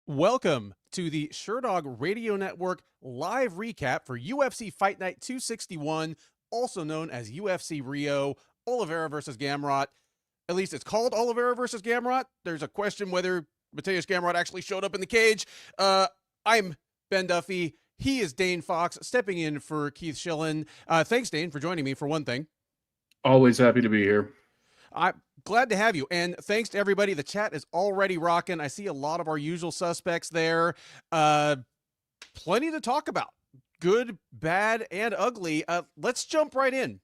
Welcome to the Sherdog Radio Network live recap for UFC Fight Night 261, also known as UFC Rio, Oliveira versus Gamrot. At least it's called Oliveira versus Gamrot. There's a question whether Mateusz Gamrot actually showed up in the cage. I'm Ben Duffy. He is Dayne Fox, stepping in for Keith Schillen. Thanks, Dayne, for joining me for one thing. Always happy to be here. I'm glad to have you. And thanks to everybody. The chat is already rocking. I see a lot of our usual suspects there. Plenty to talk about. Good, bad, and ugly. Let's jump right in.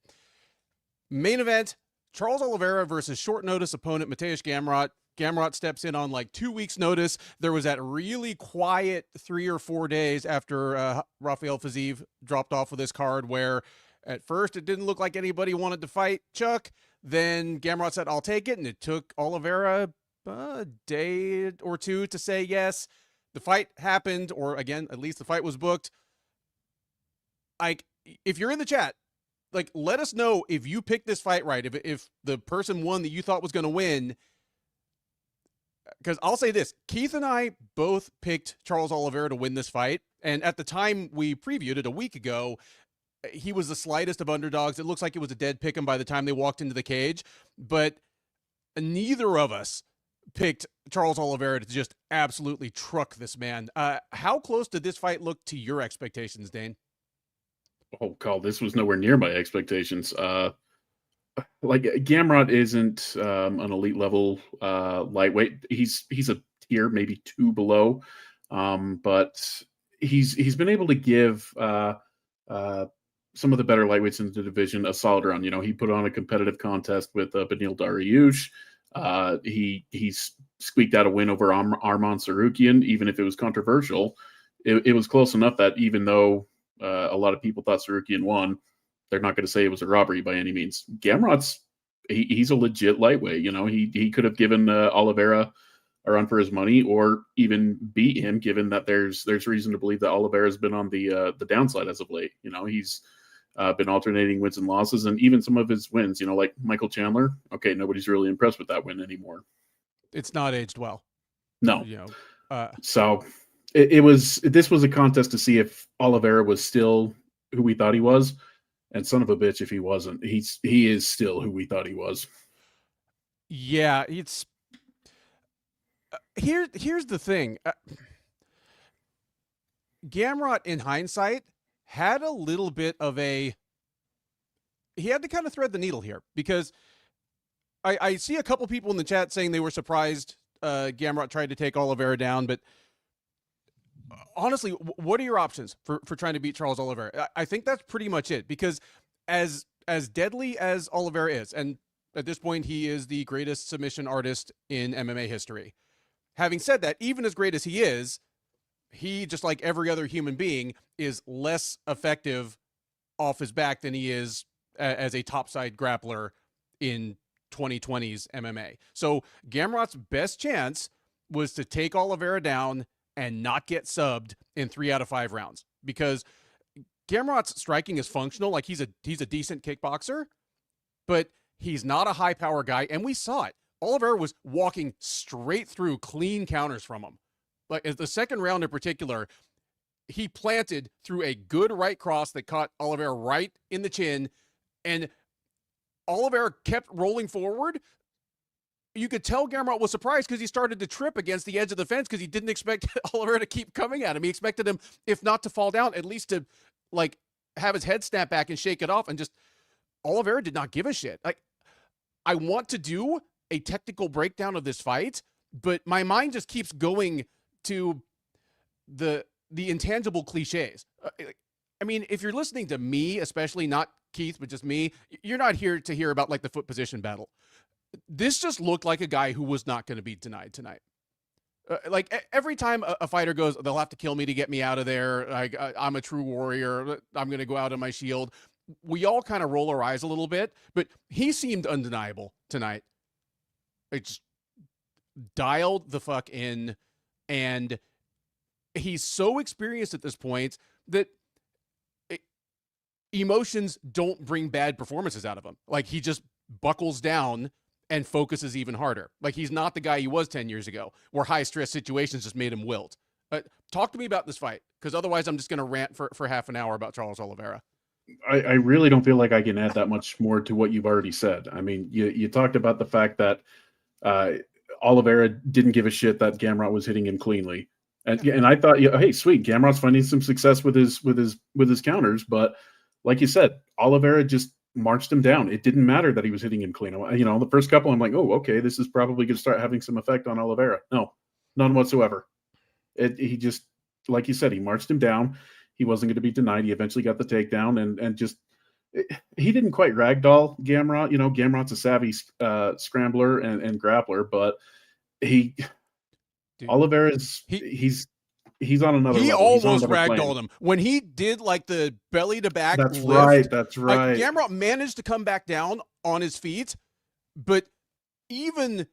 Main event, Charles Oliveira versus short notice opponent Mateusz Gamrot. Gamrot steps in on like 2 weeks notice. There was that really quiet 3 or 4 days after Rafael Fiziev dropped off with this card where at first it didn't look like anybody wanted to fight Chuck. Then Gamrot said, I'll take it. And it took Oliveira a day or two to say yes. The fight happened, or again, at least the fight was booked. Like, if you're in the chat, like, let us know if you picked this fight right. If the person won that you thought was going to win. Because I'll say this, Keith and I both picked Charles Oliveira to win this fight. And at the time we previewed it a week ago, he was the slightest of underdogs. It looks like it was a dead pick 'em by the time they walked into the cage, but neither of us picked Charles Oliveira to just absolutely truck this man. How close did this fight look to your expectations, Dane? Oh, God, this was nowhere near my expectations. Like Gamrot isn't an elite level lightweight. He's a tier, maybe 2 below, but he's been able to give some of the better lightweights in the division a solid run. You know, he put on a competitive contest with Beneil Dariush. He's squeaked out a win over Arman Sarukian, even if it was controversial. It was close enough that even though a lot of people thought Sarukian won, they're not going to say it was a robbery by any means. Gamrot's he's a legit lightweight. You know, he could have given Oliveira a run for his money, or even beat him, given that there's reason to believe that Oliveira's been on the downside as of late. You know, he's been alternating wins and losses, and even some of his wins, you know, like Michael Chandler. Okay, nobody's really impressed with that win anymore. It's not aged well. No. You know, so this was a contest to see if Oliveira was still who we thought he was, and son of a bitch if he wasn't. He is still who we thought he was. Yeah, it's here's the thing. Gamrot, in hindsight, had a little bit of he had to kind of thread the needle here, because I see a couple people in the chat saying they were surprised Gamrot tried to take Oliveira down, but honestly, what are your options for trying to beat Charles Oliveira? I think that's pretty much it, because as deadly as Oliveira is, and at this point he is the greatest submission artist in MMA history. Having said that, even as great as he is, he, just like every other human being, is less effective off his back than he is as a topside grappler in 2020's MMA. So Gamrot's best chance was to take Oliveira down and not get subbed in 3 out of 5 rounds, because Gamrot's striking is functional. Like, he's a decent kickboxer, but he's not a high power guy, and we saw it. Oliveira was walking straight through clean counters from him. Like, as the second round in particular, he planted through a good right cross that caught Oliveira right in the chin, and Oliveira kept rolling forward. You could tell Gamrot was surprised because he started to trip against the edge of the fence, because he didn't expect Oliveira to keep coming at him. He expected him, if not to fall down, at least to, like, have his head snap back and shake it off. And just, Oliveira did not give a shit. Like, I want to do a technical breakdown of this fight, but my mind just keeps going to the intangible cliches. I mean, if you're listening to me, especially, not Keith, but just me, you're not here to hear about, like, the foot position battle. This just looked like a guy who was not going to be denied tonight. Like, every time a fighter goes, they'll have to kill me to get me out of there, like, I'm a true warrior, I'm going to go out on my shield, we all kind of roll our eyes a little bit, but he seemed undeniable tonight. It just dialed the fuck in, and he's so experienced at this point that emotions don't bring bad performances out of him. Like, he just buckles down and focuses even harder. Like, he's not the guy he was 10 years ago, where high stress situations just made him wilt. Talk to me about this fight, because otherwise I'm just going to rant for half an hour about Charles Oliveira. I really don't feel like I can add that much more to what you've already said. I mean, you talked about the fact that uh, Oliveira didn't give a shit that Gamrot was hitting him cleanly, and I thought, yeah, hey, sweet, Gamrot's finding some success with his counters, but like you said, Oliveira just marched him down. It didn't matter that he was hitting him clean. You know, the first couple, I'm like, oh, okay, this is probably going to start having some effect on Oliveira. No, none whatsoever. He just, like you said, he marched him down. He wasn't going to be denied. He eventually got the takedown, and just he didn't quite ragdoll Gamrot. You know, Gamrot's a savvy scrambler and grappler, but he Dude, Oliveira's he's on another he level. He's on almost another ragdolled plane. him when he did like the belly to back That's lift. right. That's Like, right. Gamrot managed to come back down on his feet, but even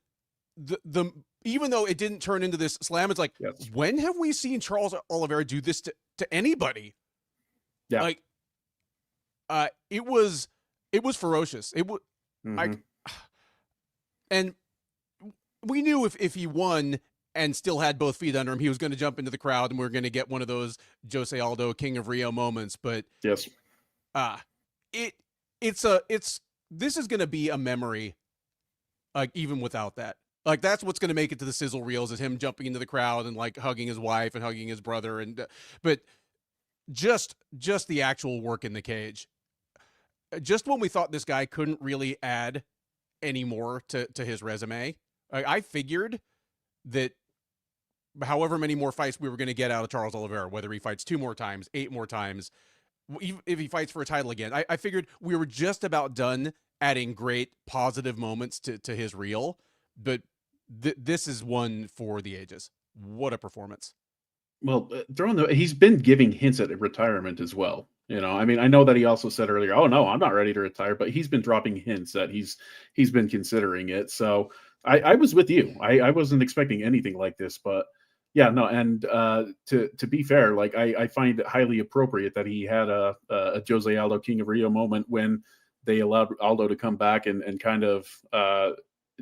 the even though it didn't turn into this slam, it's like, Yes. when have we seen Charles Oliveira do this to anybody? Yeah. Like, it was ferocious. It was Mhm. and we knew if he won and still had both feet under him, he was going to jump into the crowd and we are going to get one of those Jose Aldo King of Rio moments. But Yes. It's this is going to be a memory, like, even without that. Like, that's what's going to make it to the sizzle reels, is him jumping into the crowd and like hugging his wife and hugging his brother, and but just the actual work in the cage. Just when we thought this guy couldn't really add any more to his resume, I figured that however many more fights we were going to get out of Charles Oliveira, whether he fights 2 more times, 8 more times, if he fights for a title again, I figured we were just about done adding great positive moments to his reel. But this is one for the ages. What a performance. Well, he's been giving hints at retirement as well. You know, I mean, I know that he also said earlier, "Oh no, I'm not ready to retire," but he's been dropping hints that he's been considering it. So I was with you. I wasn't expecting anything like this, but yeah, no. And to be fair, like I find it highly appropriate that he had a Jose Aldo King of Rio moment when they allowed Aldo to come back and kind of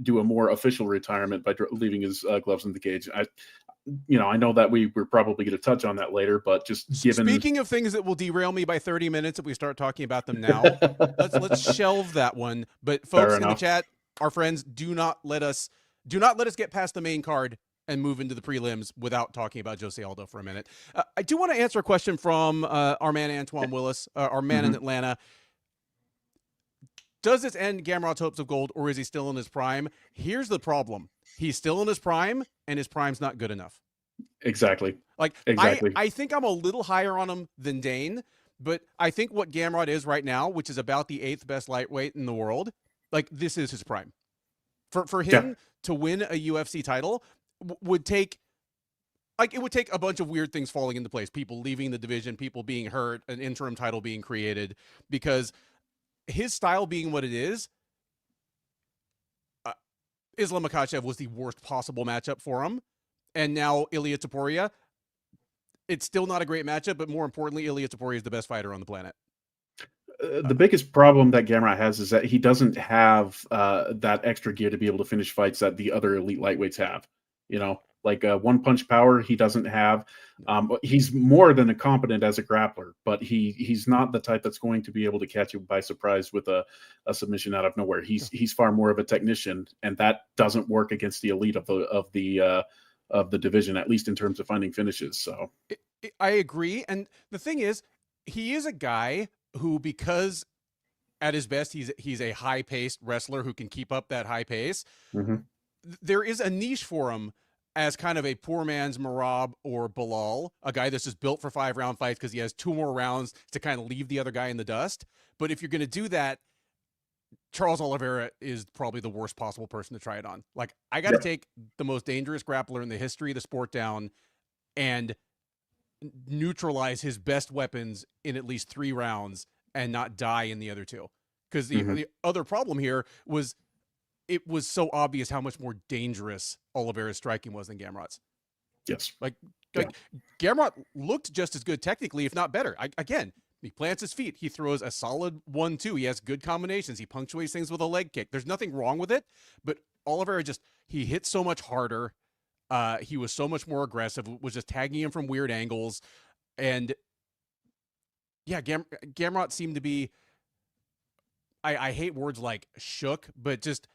do a more official retirement by leaving his gloves in the cage. I know that we're probably going to touch on that later, but just given. Speaking of things that will derail me by 30 minutes if we start talking about them now, let's shelve that one. But folks in the chat, our friends, do not let us get past the main card and move into the prelims without talking about Jose Aldo for a minute. I do want to answer a question from our man Antoine Willis, our man in Atlanta. Does this end Gamrot's hopes of gold, or is he still in his prime? Here's the problem. He's still in his prime, and his prime's not good enough. Exactly. Like, exactly. I think I'm a little higher on him than Dayne, but I think what Gamrot is right now, which is about the 8th best lightweight in the world, like, this is his prime. For him to win a UFC title would take, like, it would take a bunch of weird things falling into place. People leaving the division, people being hurt, an interim title being created, because his style being what it is, Islam Makhachev was the worst possible matchup for him. And now Ilia Topuria, it's still not a great matchup, but more importantly, Ilia Topuria is the best fighter on the planet. The biggest problem that Gamrot has is that he doesn't have that extra gear to be able to finish fights that the other elite lightweights have. You know, like one punch power he doesn't have. He's more than competent as a grappler, but he's not the type that's going to be able to catch you by surprise with a submission out of nowhere. He's far more of a technician, and that doesn't work against the elite of the division, at least in terms of finding finishes. So I agree. And the thing is, he is a guy who, because at his best, he's a high-paced wrestler who can keep up that high pace. There is a niche for him as kind of a poor man's Marab or Bilal, a guy that's just built for 5-round fights because he has 2 more rounds to kind of leave the other guy in the dust. But if you're going to do that, Charles Oliveira is probably the worst possible person to try it on. Like, I got to take the most dangerous grappler in the history of the sport down and neutralize his best weapons in at least 3 rounds and not die in the other 2. Because the other problem here was it was so obvious how much more dangerous Oliveira's striking was than Gamrot's. Yes. Like Gamrot looked just as good technically, if not better. Again, He plants his feet. He throws a solid 1-2. He has good combinations. He punctuates things with a leg kick. There's nothing wrong with it, but Oliveira he hit so much harder. He was so much more aggressive, was just tagging him from weird angles. And yeah, Gamrot seemed to be, I hate words like shook, but just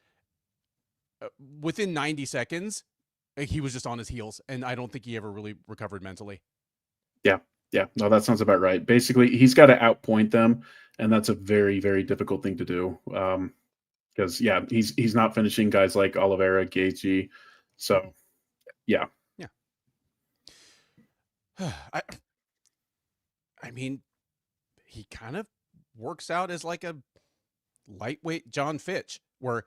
within 90 seconds, he was just on his heels. And I don't think he ever really recovered mentally. Yeah. Yeah. No, that sounds about right. Basically, he's got to outpoint them. And that's a very, very difficult thing to do. Because he's not finishing guys like Oliveira, Gaethje. So yeah. Yeah. I mean, he kind of works out as like a lightweight John Fitch, where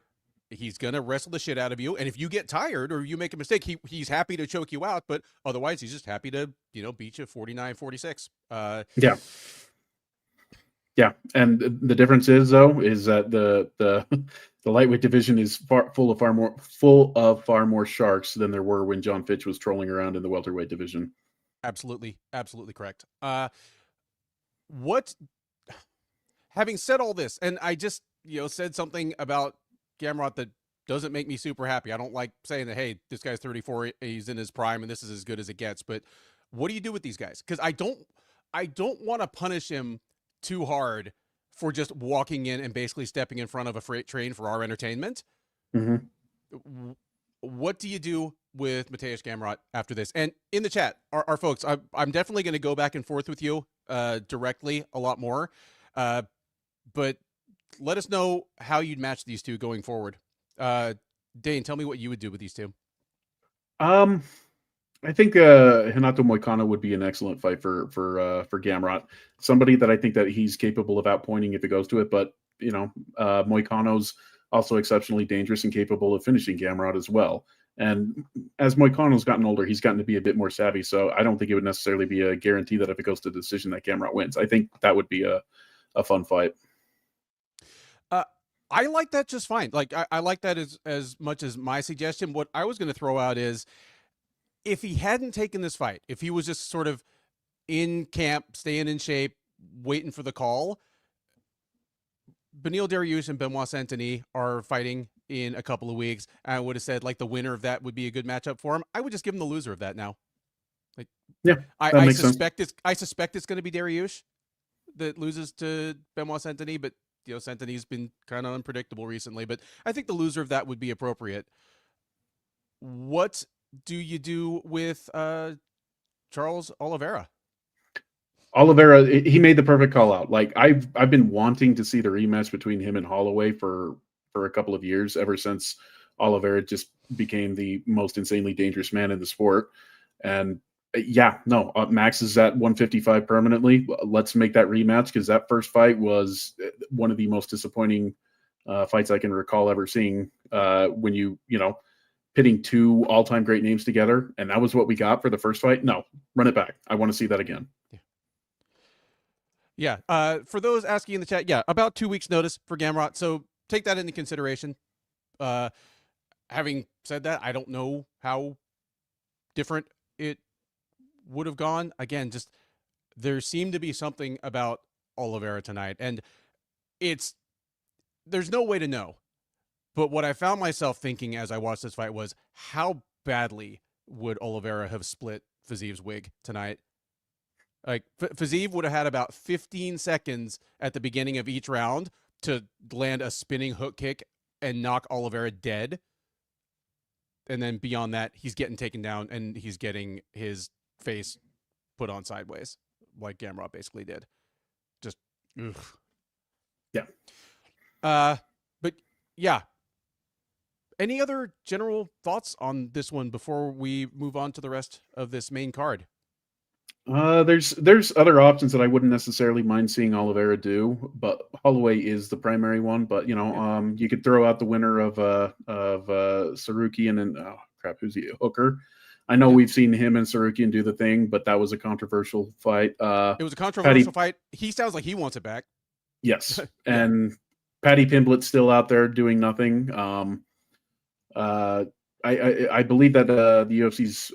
he's gonna wrestle the shit out of you, and if you get tired or you make a mistake, he's happy to choke you out, but otherwise he's just happy to beat you 49-46. Yeah. Yeah, and the difference is that the lightweight division is full of far more sharks than there were when John Fitch was trolling around in the welterweight division. Absolutely correct. What Having said all this, and I just said something about Gamrot that doesn't make me super happy. I don't like saying that, hey, this guy's 34, he's in his prime, and this is as good as it gets. But what do you do with these guys? Because I don't want to punish him too hard for just walking in and basically stepping in front of a freight train for our entertainment. Mm-hmm. What do you do with Mateusz Gamrot after this? And in the chat, our folks, I'm definitely going to go back and forth with you directly a lot more. But let us know how you'd match these two going forward. Dayne, tell me what you would do with these two. I think Renato Moicano would be an excellent fight for Gamrot. Somebody that I think that he's capable of outpointing if it goes to it, but Moicano's also exceptionally dangerous and capable of finishing Gamrot as well. And as Moicano's gotten older, he's gotten to be a bit more savvy. So I don't think it would necessarily be a guarantee that if it goes to decision that Gamrot wins. I think that would be a fun fight. I like that just fine. Like I like that as much as my suggestion. What I was going to throw out is, if he hadn't taken this fight, if he was just sort of in camp, staying in shape, waiting for the call, Beneil Dariush and Benoit Saint-Denis are fighting in a couple of weeks. I would have said like the winner of that would be a good matchup for him. I would just give him the loser of that now. Like, yeah, I suspect it's going to be Dariush that loses to Benoit Saint-Denis, but Saint-Denis has been kind of unpredictable recently. But I think the loser of that would be appropriate. What do you do with Charles Oliveira? Oliveira, he made the perfect call out. Like I've been wanting to see the rematch between him and Holloway for a couple of years, ever since Oliveira just became the most insanely dangerous man in the sport. And Max is at 155 permanently. Let's make that rematch, because that first fight was one of the most disappointing fights I can recall ever seeing. When you pitting two all-time great names together, and that was what we got for the first fight. No, run it back. I want to see that again. Yeah. For those asking in the chat, about 2 weeks notice for Gamrot. So take that into consideration. Having said that, I don't know how different it would have gone. Again, just there seemed to be something about Oliveira tonight, and there's no way to know. But what I found myself thinking as I watched this fight was, how badly would Oliveira have split Fiziv's wig tonight? Like, Fiziv would have had about 15 seconds at the beginning of each round to land a spinning hook kick and knock Oliveira dead. And then beyond that, he's getting taken down and he's getting his face put on sideways, like Gamrot basically did. Just, ugh. Yeah. But yeah. Any other general thoughts on this one before we move on to the rest of this main card? There's other options that I wouldn't necessarily mind seeing Oliveira do, but Holloway is the primary one. But you could throw out the winner of Sarukian and who's he? Hooker. I know we've seen him and Sarukian do the thing, but that was a controversial fight. It was a controversial fight. He sounds like he wants it back. Yes, and Paddy Pimblett's still out there doing nothing. I believe that the UFC's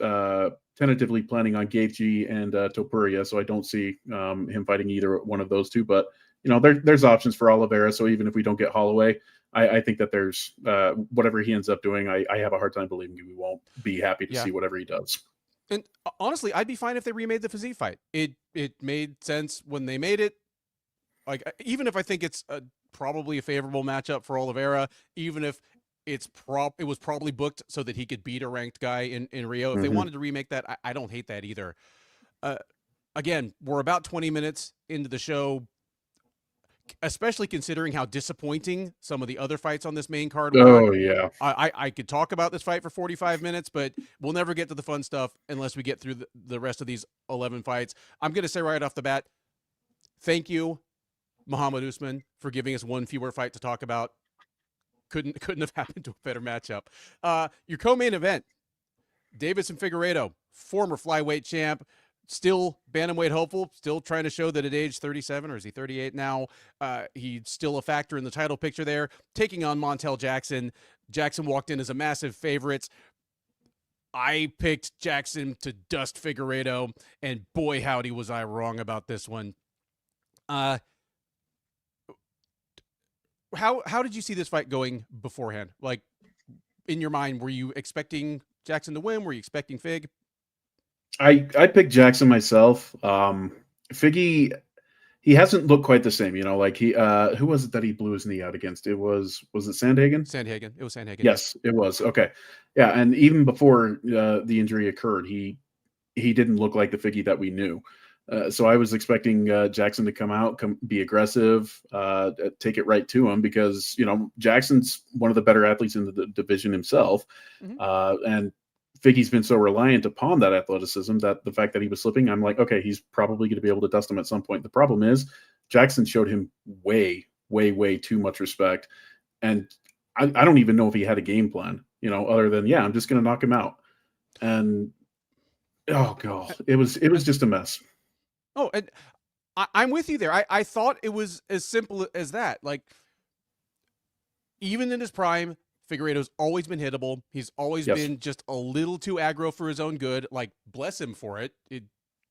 tentatively planning on Gaethje and Topuria, so I don't see him fighting either one of those two. But there's options for Oliveira. So even if we don't get Holloway, I think that there's whatever he ends up doing. I have a hard time believing we won't be happy to Yeah. see whatever he does. And honestly, I'd be fine if they remade the Fiziev fight. It made sense when they made it. Like, even if I think it's probably a favorable matchup for Oliveira, even if it was probably booked so that he could beat a ranked guy in Rio. If they wanted to remake that, I don't hate that either. Again, we're about 20 minutes into the show, especially considering how disappointing some of the other fights on this main card were. Oh, yeah. I could talk about this fight for 45 minutes, but we'll never get to the fun stuff unless we get through the rest of these 11 fights. I'm going to say right off the bat, thank you, Muhammad Usman, for giving us one fewer fight to talk about. Couldn't have happened to a better matchup. Your co-main event, Davis and Figueiredo, former flyweight champ, still bantamweight hopeful, still trying to show that at age 37, or is he 38 now, he's still a factor in the title picture there, taking on Montel Jackson. Jackson walked in as a massive favorite. I picked Jackson to dust Figueiredo, and boy, howdy, was I wrong about this one. How did you see this fight going beforehand? Like, in your mind, were you expecting Jackson to win? Were you expecting Fig? I picked Jackson myself. Figgy, he hasn't looked quite the same, like he who was it that he blew his knee out against? Was it Sandhagen? Sandhagen. It was Sandhagen. Yes, it was. Okay. Yeah, and even before the injury occurred, he didn't look like the Figgy that we knew. So I was expecting Jackson to come out, be aggressive, take it right to him because, Jackson's one of the better athletes in the division himself. And Figgy's been so reliant upon that athleticism that the fact that he was slipping, I'm like, okay, he's probably going to be able to dust him at some point. The problem is Jackson showed him way, way, way too much respect. And I don't even know if he had a game plan, other than, yeah, I'm just going to knock him out. And, oh, God, it was just a mess. Oh, and I'm with you there. I thought it was as simple as that. Like, even in his prime, Figueiredo's always been hittable. He's always been just a little too aggro for his own good. Like, bless him for it.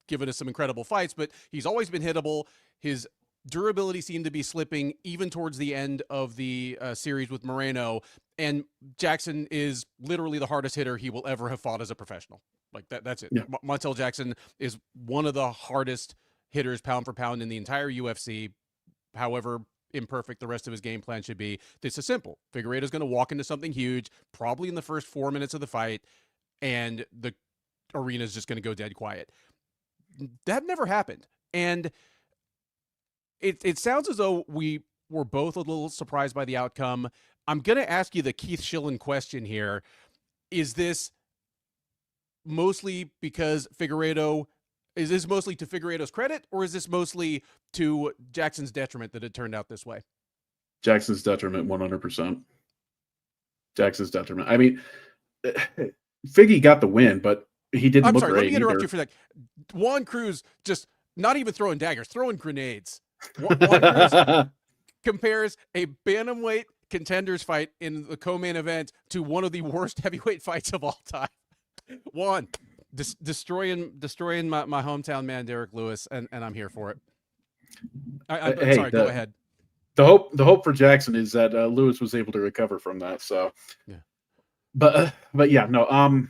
Given us some incredible fights, but he's always been hittable. His durability seemed to be slipping even towards the end of the series with Moreno. And Jackson is literally the hardest hitter he will ever have fought as a professional. Like, that's it. Yeah. Montel Jackson is one of the hardest hitters pound for pound in the entire UFC. However imperfect the rest of his game plan should be, this is simple. Figueiredo's going to walk into something huge, probably in the first 4 minutes of the fight, and the arena is just going to go dead quiet. That never happened. And it sounds as though we were both a little surprised by the outcome. I'm going to ask you the Keith Schillen question here. Is this mostly because is this mostly to Figueiredo's credit, or is this mightly to Jackson's detriment that it turned out this way? Jackson's detriment, 100%. Jackson's detriment. I mean, Figgy got the win, but he didn't look great. Let me interrupt either. You for a sec. Juan Cruz just not even throwing daggers, throwing grenades. Juan Cruz compares a bantamweight contenders fight in the co-main event to one of the worst heavyweight fights of all time. Juan, destroying my hometown man, Derek Lewis, and I'm here for it. Hey, sorry, go ahead. The hope for Jackson is that Lewis was able to recover from that. So, yeah, but yeah, no,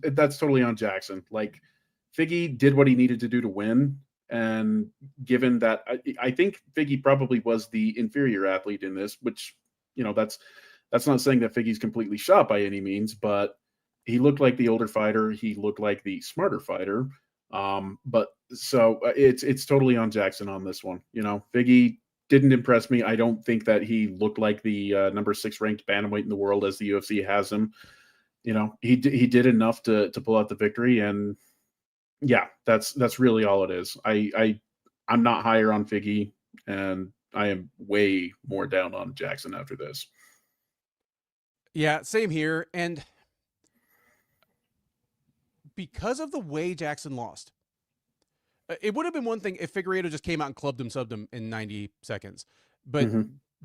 that's totally on Jackson. Like, Figgy did what he needed to do to win, and given that, I think Figgy probably was the inferior athlete in this, which that's not saying that Figgy's completely shot by any means, but he looked like the older fighter. He looked like the smarter fighter. But so it's totally on Jackson on this one. Figgy didn't impress me. I don't think that he looked like the number 6 ranked bantamweight in the world as the UFC has him. He did enough to pull out the victory, and yeah, that's really all it is. I'm not higher on Figgy, and I am way more down on Jackson after this. Yeah, same here. And because of the way Jackson lost, it would have been one thing if Figueiredo just came out and clubbed him, subbed him in 90 seconds. But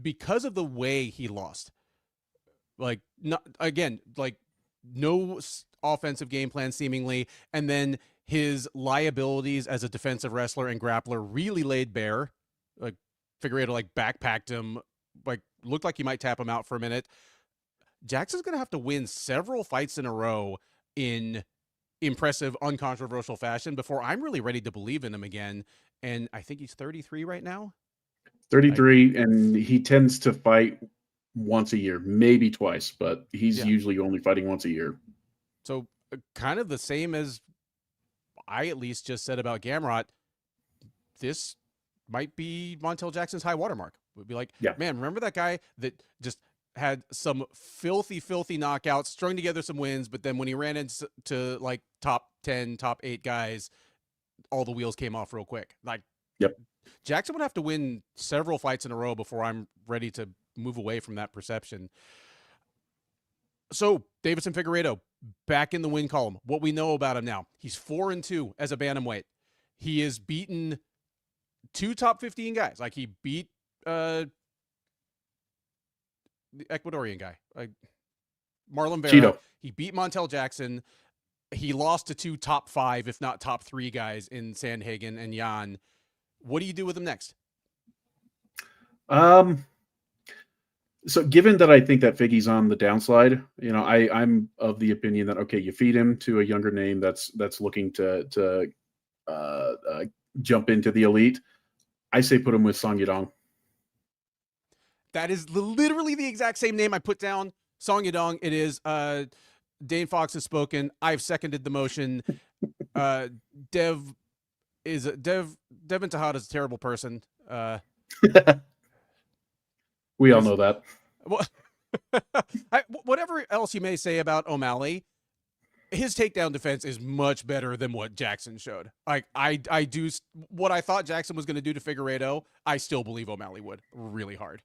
because of the way he lost, like, not again, like, no offensive game plan seemingly, and then his liabilities as a defensive wrestler and grappler really laid bare. Like Figueiredo like backpacked him, like looked like he might tap him out for a minute. Jackson's going to have to win several fights in a row in impressive, uncontroversial fashion before I'm really ready to believe in him again. And I think he's 33 right now. 33, and he tends to fight once a year, maybe twice, but he's usually only fighting once a year. So kind of the same as I at least just said about Gamrot. This might be Montel Jackson's high watermark. Would be like, man, remember that guy that just had some filthy knockouts, strung together some wins, but then when he ran into like top 10, top 8 guys, all the wheels came off real quick. Like, Jackson would have to win several fights in a row before I'm ready to move away from that perception. So Deiveson Figueiredo back in the win column. What we know about him now, he's 4-2 as a bantamweight. He has beaten 2 top 15 guys. Like he beat the Ecuadorian guy, Marlon Vera. Cheeto. He beat Montel Jackson. He lost to 2 top 5, if not top 3 guys in Sandhagen and Jan. What do you do with him next? So given that I think that Figgy's on the downslide, I'm of the opinion that, okay, you feed him to a younger name that's looking to jump into the elite. I say put him with Song Yadong. That is literally the exact same name I put down. Song Yadong. It is. Dayne Fox has spoken. I've seconded the motion. Devin Tejada is a terrible person. We all know that. Well, whatever else you may say about O'Malley, his takedown defense is much better than what Jackson showed. Like I do what I thought Jackson was going to do to Figueiredo. I still believe O'Malley would really hard.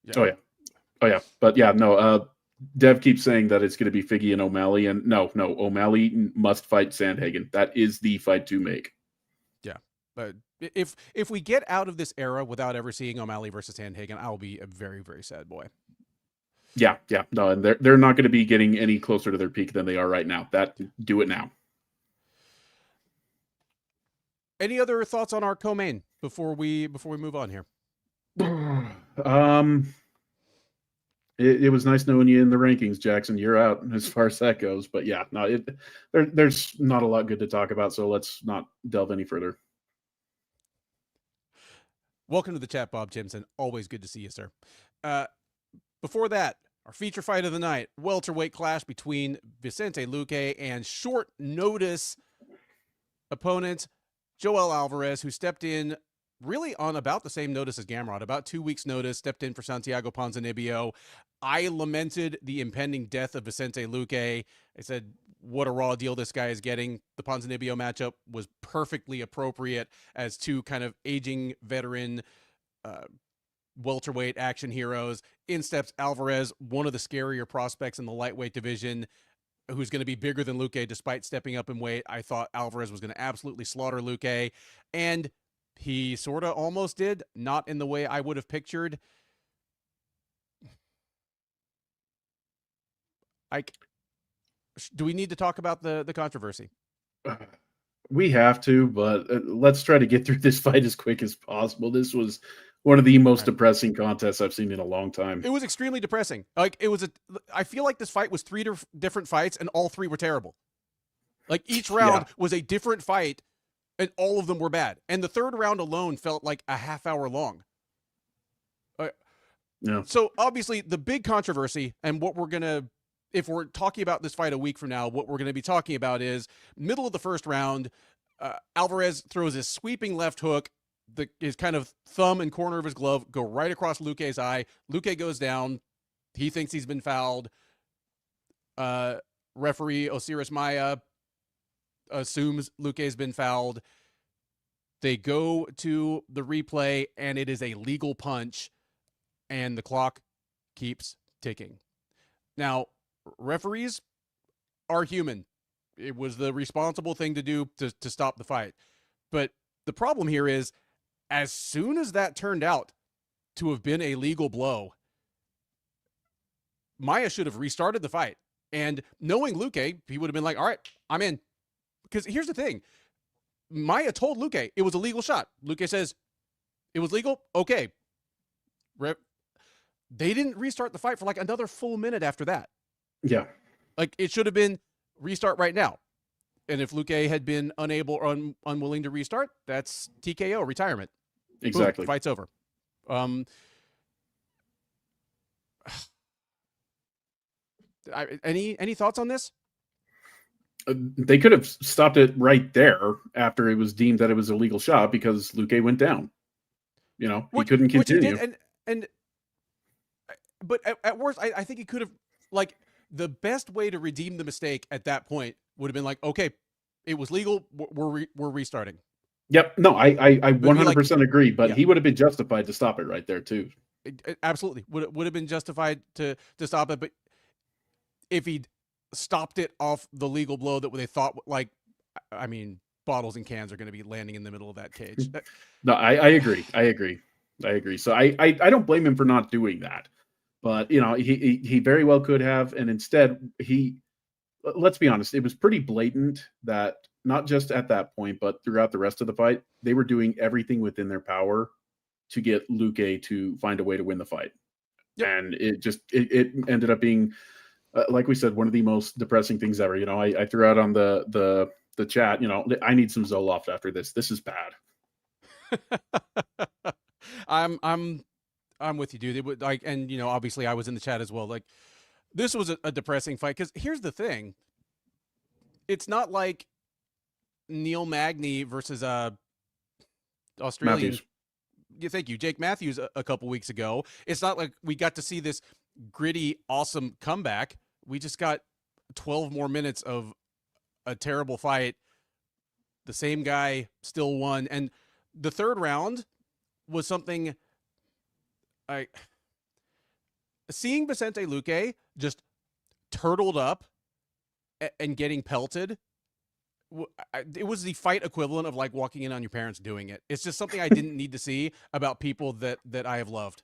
Yeah. Oh yeah. But yeah, no. Dev keeps saying that it's going to be Figgy and O'Malley, and no. O'Malley must fight Sandhagen. That is the fight to make. Yeah, but if we get out of this era without ever seeing O'Malley versus Sandhagen, I'll be a very, very sad boy. Yeah. No, and they're not going to be getting any closer to their peak than they are right now. Do it now. Any other thoughts on our co-main before we move on here? It was nice knowing you in the rankings, Jackson. You're out as far as that goes. But yeah, no, there's not a lot good to talk about, so let's not delve any further. Welcome to the chat, Bob Jimson. Always good to see you, sir. Before that, our feature fight of the night, welterweight clash between Vicente Luque and short notice opponent Joel Alvarez, who stepped in really on about the same notice as Gamrot, about 2 weeks notice, stepped in for Santiago Ponzinibbio. I lamented the impending death of Vicente Luque. I said, what a raw deal this guy is getting. The Ponzinibbio matchup was perfectly appropriate as 2 kind of aging veteran welterweight action heroes. In steps Alvarez, one of the scarier prospects in the lightweight division, who's going to be bigger than Luque despite stepping up in weight. I thought Alvarez was going to absolutely slaughter Luque, and he sort of almost did, not in the way I would have pictured. Do we need to talk about the controversy? We have to, but let's try to get through this fight as quick as possible. This was one of the most depressing contests I've seen in a long time. It was extremely depressing. I feel like this fight was 3 different fights, and all 3 were terrible. Like each round was a different fight, and all of them were bad. And the third round alone felt like a half hour long. So obviously the big controversy, and what we're going to, if we're talking about this fight a week from now, what we're going to be talking about is middle of the first round, Alvarez throws his sweeping left hook, his kind of thumb and corner of his glove go right across Luque's eye. Luque goes down. He thinks he's been fouled. Referee Osiris Maya assumes Luque's been fouled. They go to the replay, and it is a legal punch, and the clock keeps ticking. Now, referees are human. It was the responsible thing to do to stop the fight. But the problem here is, as soon as that turned out to have been a legal blow, Maya should have restarted the fight. And knowing Luque, he would have been like, all right, I'm in. Because here's the thing. Maya told Luque it was a legal shot. Luque says, it was legal? Okay. They didn't restart the fight for like another full minute after that. Yeah. Like, it should have been restart right now. And if Luque had been unable or unwilling to restart, that's TKO, retirement. Exactly. Boom, fight's over. Any thoughts on this? They could have stopped it right there after it was deemed that it was a legal shot because Luque went down. You know, he couldn't Which he continue. did, but at worst, I think he could have, like, the best way to redeem the mistake at that point would have been like, okay, it was legal, we're restarting. Yep. No, I 100% agree, but yeah. he would have been justified to stop it right there too. It absolutely would have been justified to stop it, but if he'd stopped it off the legal blow that they thought, like, I mean, bottles and cans are going to be landing in the middle of that cage. No, I agree. I agree. So I don't blame him for not doing that, but you know, he very well could have, and instead let's be honest, it was pretty blatant that not just at that point, but throughout the rest of the fight, they were doing everything within their power to get Luque to find a way to win the fight. Yep. And it ended up being, like we said, one of the most depressing things ever. You know, I threw out on the chat, you know, I need some Zoloft after this. This is bad. I'm with you, dude. It would, like, and you know, obviously I was in the chat as well. Like, this was a depressing fight because here's the thing. It's not like Neil Magny versus Australian. Thank you, Jake Matthews a couple weeks ago. It's not like we got to see this gritty, awesome comeback. We just got 12 more minutes of a terrible fight. The same guy still won, and the third round was something seeing Vicente Luque just turtled up and getting pelted. It was the fight equivalent of like walking in on your parents doing it. It's just something I didn't need to see about people that I have loved.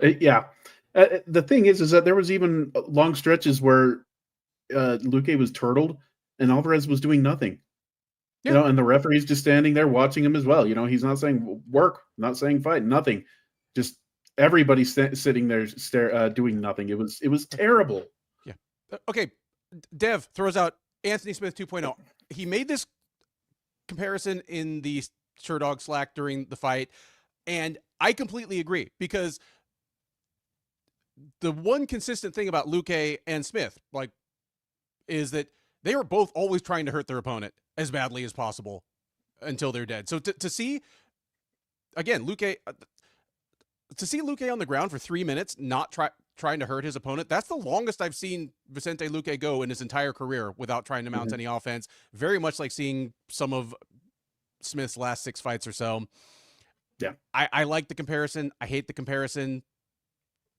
Yeah. The thing is that there was even long stretches where Luque was turtled and Alvarez was doing nothing. Yeah. You know, and the referee's just standing there watching him as well. You know, he's not saying work, not saying fight, nothing. Just everybody sitting there doing nothing. It was terrible. Yeah. Okay. Dev throws out Anthony Smith 2.0. He made this comparison in the Sherdog Slack during the fight, and I completely agree because the one consistent thing about Luque and Smith, like, is that they were both always trying to hurt their opponent as badly as possible until they're dead. So to see, again, Luque on the ground for 3 minutes, not trying to hurt his opponent, that's the longest I've seen Vicente Luque go in his entire career without trying to mount any offense. Very much like seeing some of Smith's last 6 fights or so. Yeah. I like the comparison. I hate the comparison.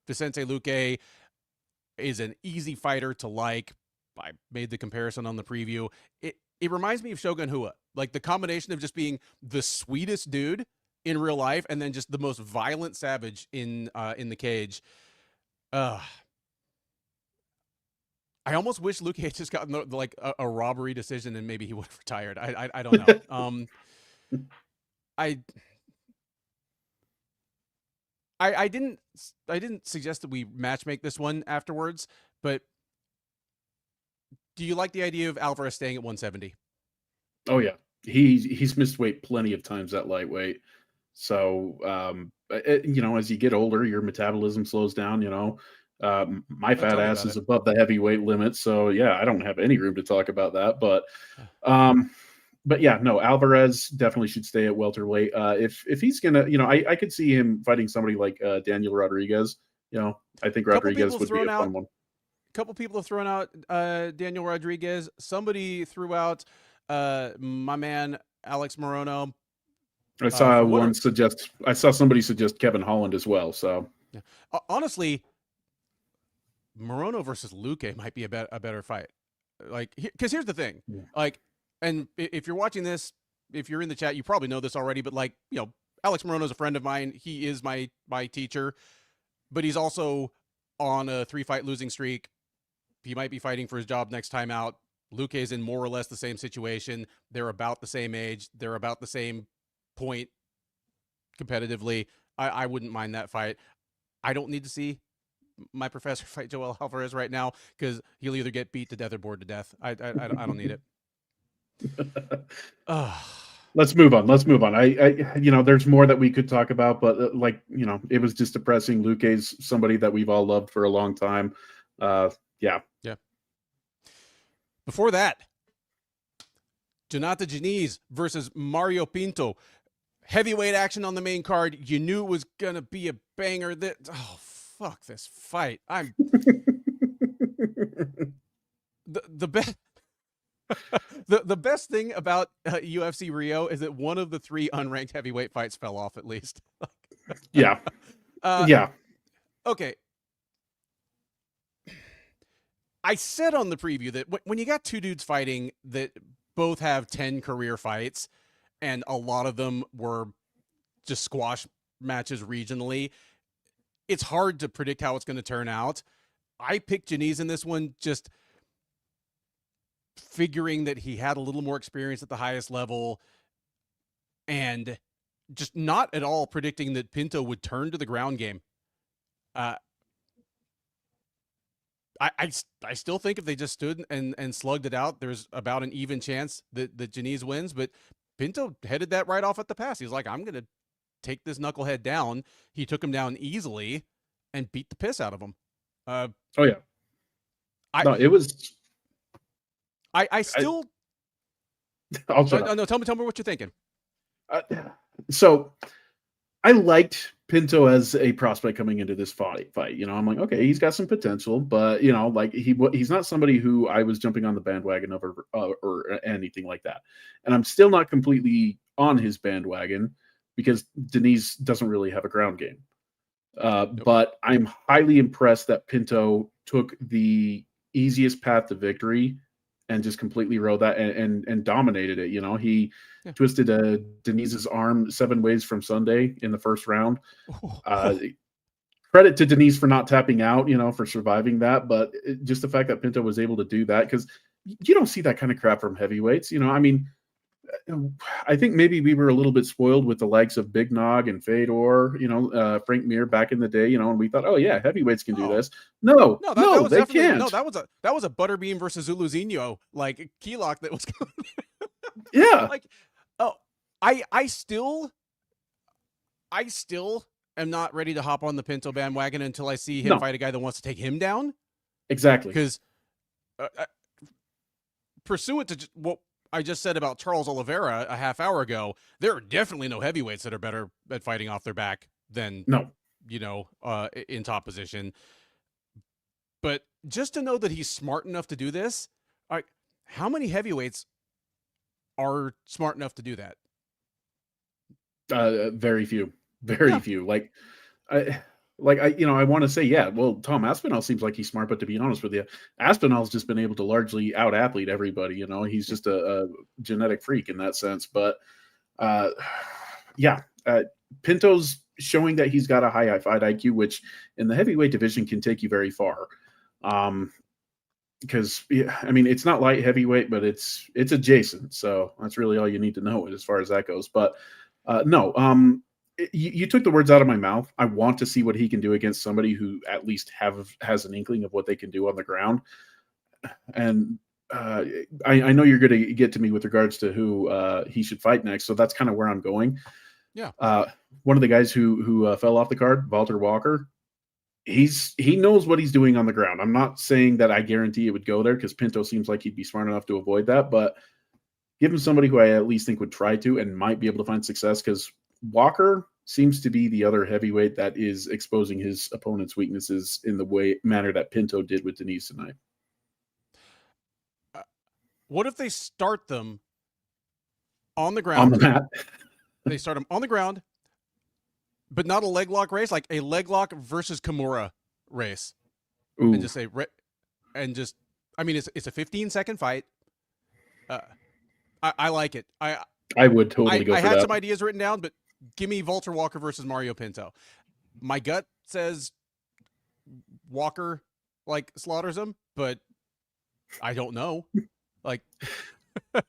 Vicente Luque is an easy fighter to like. I made the comparison on the preview. It reminds me of Shogun Rua. Like, the combination of just being the sweetest dude in real life and then just the most violent savage in the cage. I almost wish Luque had just gotten like a robbery decision and maybe he would have retired. I don't know. I didn't suggest that we match make this one afterwards, but do you like the idea of Alvarez staying at 170? Oh yeah, he's missed weight plenty of times at lightweight. So you know, as you get older, your metabolism slows down. You know, my fat ass is above the heavyweight limit, so yeah, I don't have any room to talk about that. But yeah, no, Alvarez definitely should stay at welterweight. If he's gonna, you know, I could see him fighting somebody like Daniel Rodriguez. You know, I think Rodriguez would be a fun one. A couple people have thrown out Daniel Rodriguez. Somebody threw out my man Alex Morono. I saw somebody suggest Kevin Holland as well. So yeah. Honestly, Morono versus Luque might be a better fight. Like, because here's the thing, like, and if you're watching this, if you're in the chat, you probably know this already. But like, you know, Alex Morono is a friend of mine. He is my teacher, but he's also on a 3-fight losing streak. he might be fighting for his job next time out. Luque's in more or less the same situation. They're about the same age. They're about the same point competitively. I wouldn't mind that fight. I don't need to see my professor fight Joel Alvarez right now because he'll either get beat to death or bored to death. I don't need it. Let's move on. Let's move on. There's more that we could talk about, but it was just depressing. Luque's somebody that we've all loved for a long time. Yeah. Before that, Jonathan Diniz versus Mario Pinto. Heavyweight action on the main card. You knew it was gonna be a banger. Fuck this fight. I'm the best. The best thing about UFC Rio is that one of the 3 unranked heavyweight fights fell off at least. Yeah. Yeah. Okay. I said on the preview that when you got 2 dudes fighting that both have 10 career fights and a lot of them were just squash matches regionally, it's hard to predict how it's going to turn out. I picked Diniz in this one just figuring that he had a little more experience at the highest level and just not at all predicting that Pinto would turn to the ground game. I still think if they just stood and slugged it out, there's about an even chance that Diniz wins, but Pinto headed that right off at the pass. He's like, I'm going to take this knucklehead down. He took him down easily and beat the piss out of him. Oh yeah. It was. I still. I'll shut up. No, tell me what you're thinking. So I liked Pinto as a prospect coming into this fight. I'm like, okay, he's got some potential, but he's not somebody who I was jumping on the bandwagon of or anything like that. And I'm still not completely on his bandwagon because Diniz doesn't really have a ground game. Nope. But I'm highly impressed that Pinto took the easiest path to victory and just completely rode that and dominated it. He twisted Deniz's arm 7 ways from Sunday in the first round. Credit to Diniz for not tapping out, for surviving that. But just the fact that Pinto was able to do that, because you don't see that kind of crap from heavyweights. I think maybe we were a little bit spoiled with the likes of Big Nog and Fedor, Frank Mir back in the day, and we thought, oh yeah, heavyweights can do this. No, they can't. No, that was a Butterbean versus Zuluzinho, like key lock that was going. Yeah. I still am not ready to hop on the Pinto bandwagon until I see him fight a guy that wants to take him down. Exactly. Because pursuant to what I just said about Charles Oliveira a half hour ago, there are definitely no heavyweights that are better at fighting off their back than in top position. But just to know that he's smart enough to do this, how many heavyweights are smart enough to do that? Very few. Very few. I want to say, well, Tom Aspinall seems like he's smart, but to be honest with you, Aspinall's just been able to largely out-athlete everybody. He's just a genetic freak in that sense. But Pinto's showing that he's got a high fight IQ, which in the heavyweight division can take you very far. Because it's not light heavyweight, but it's adjacent. So that's really all you need to know as far as that goes. But you took the words out of my mouth. I want to see what he can do against somebody who at least has an inkling of what they can do on the ground. And I know you're going to get to me with regards to who he should fight next. So that's kind of where I'm going. Yeah. One of the guys who fell off the card, Walter Walker, he knows what he's doing on the ground. I'm not saying that I guarantee it would go there because Pinto seems like he'd be smart enough to avoid that. But give him somebody who I at least think would try to and might be able to find success, because Walker seems to be the other heavyweight that is exposing his opponent's weaknesses in the manner that Pinto did with Diniz tonight. What if they start them on the ground? On the mat. They start them on the ground, but not a leg lock race, like a leg lock versus Kimura race. Ooh. And just say, it's a 15-second fight. I like it. I would totally go for that. I had some ideas written down, but give me Walter Walker versus Mario Pinto. My gut says Walker slaughters him, but I don't know. Like, and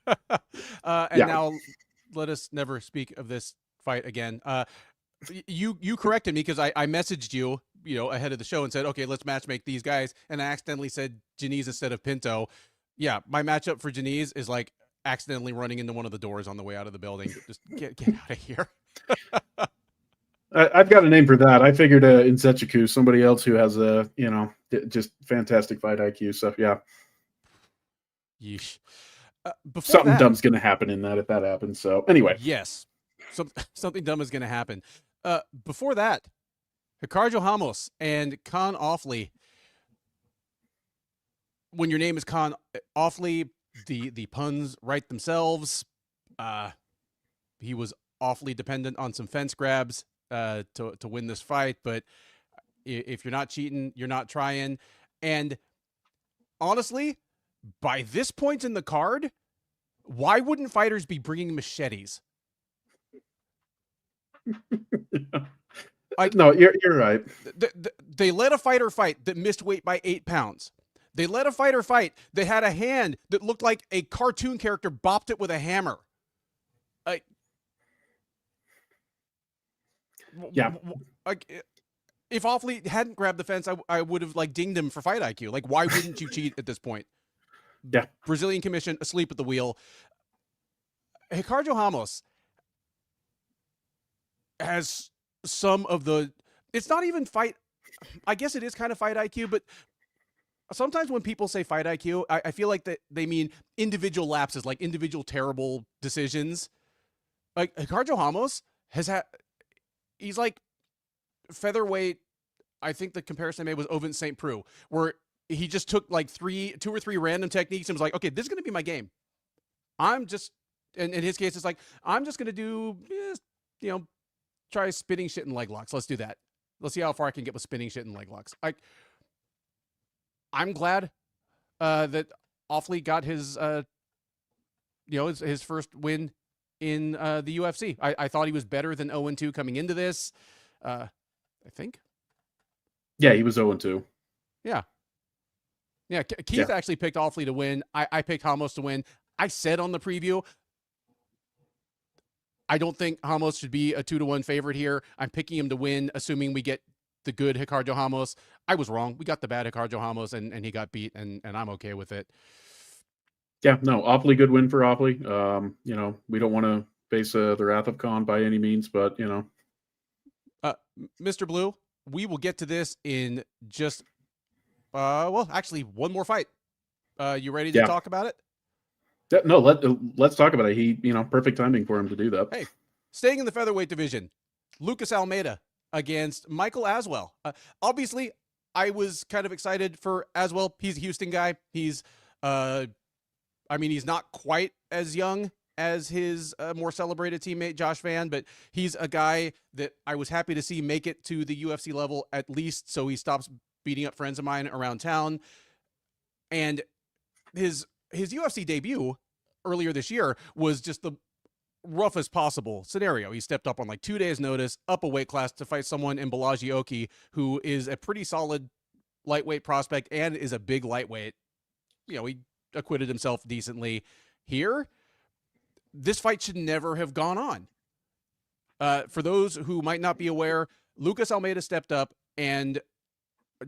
Yeah. now let us never speak of this fight again. You corrected me because I messaged you, ahead of the show and said, okay, let's match make these guys, and I accidentally said Janice instead of Pinto. Yeah, my matchup for Janice is like accidentally running into one of the doors on the way out of the building. Just get out of here. I've got a name for that. I figured in Setchiku, somebody else who has a, just fantastic fight IQ. So yeah, Yeesh. Before something that, dumb's going to happen in that if that happens. So anyway, yes, something dumb is going to happen. Before that, Ricardo Ramos and Khan Offley. When your name is Khan Offley, the puns write themselves. He was awfully dependent on some fence grabs to win this fight, but if you're not cheating, you're not trying. And honestly, by this point in the card, why wouldn't fighters be bringing machetes? Like, no, you're right. They let a fighter fight that missed weight by 8 pounds. They let a fighter fight that had a hand that looked like a cartoon character bopped it with a hammer. Yeah. Like, if Offley hadn't grabbed the fence, I would have like dinged him for fight IQ. Like, why wouldn't you cheat at this point? Yeah. Brazilian Commission asleep at the wheel. Ricardo Ramos has some of the. It's not even fight. I guess it is kind of fight IQ, but sometimes when people say fight IQ, I feel like that they mean individual lapses, like individual terrible decisions. Like Ricardo Ramos has had. He's like featherweight. I think the comparison I made was Ovin St. Preux, where he just took like 2 or 3 random techniques and was like, okay, this is going to be my game. I'm just, in his case, it's like, I'm just going to do, try spinning shit in leg locks. Let's do that. Let's see how far I can get with spinning shit in leg locks. I'm glad that Offley got his, his first win in the UFC. I thought he was better than 0-2 coming into this. I think. Yeah, he was 0-2. Yeah. Yeah, Keith actually picked Offley to win. I picked Ramos to win. I said on the preview, I don't think Ramos should be a 2-1 favorite here. I'm picking him to win, assuming we get the good Ricardo Ramos. I was wrong. We got the bad Ricardo Ramos, and he got beat, and I'm okay with it. Yeah, no, awfully good win for Offley. We don't want to face the wrath of Khan by any means, but, Mr. Blue, we will get to this in just, actually, one more fight. You ready to talk about it? No, let's talk about it. He, perfect timing for him to do that. Hey, staying in the featherweight division, Lucas Almeida against Michael Aswell. Obviously, I was kind of excited for Aswell. He's a Houston guy. He's not quite as young as his more celebrated teammate Josh Van, but he's a guy that I was happy to see make it to the UFC level at least, so he stops beating up friends of mine around town. And his UFC debut earlier this year was just the roughest possible scenario. He stepped up on like 2 days' notice, up a weight class to fight someone in Balaji Oki, who is a pretty solid lightweight prospect and is a big lightweight. He acquitted himself decently here. This fight should never have gone on. For those who might not be aware, Lucas Almeida stepped up, and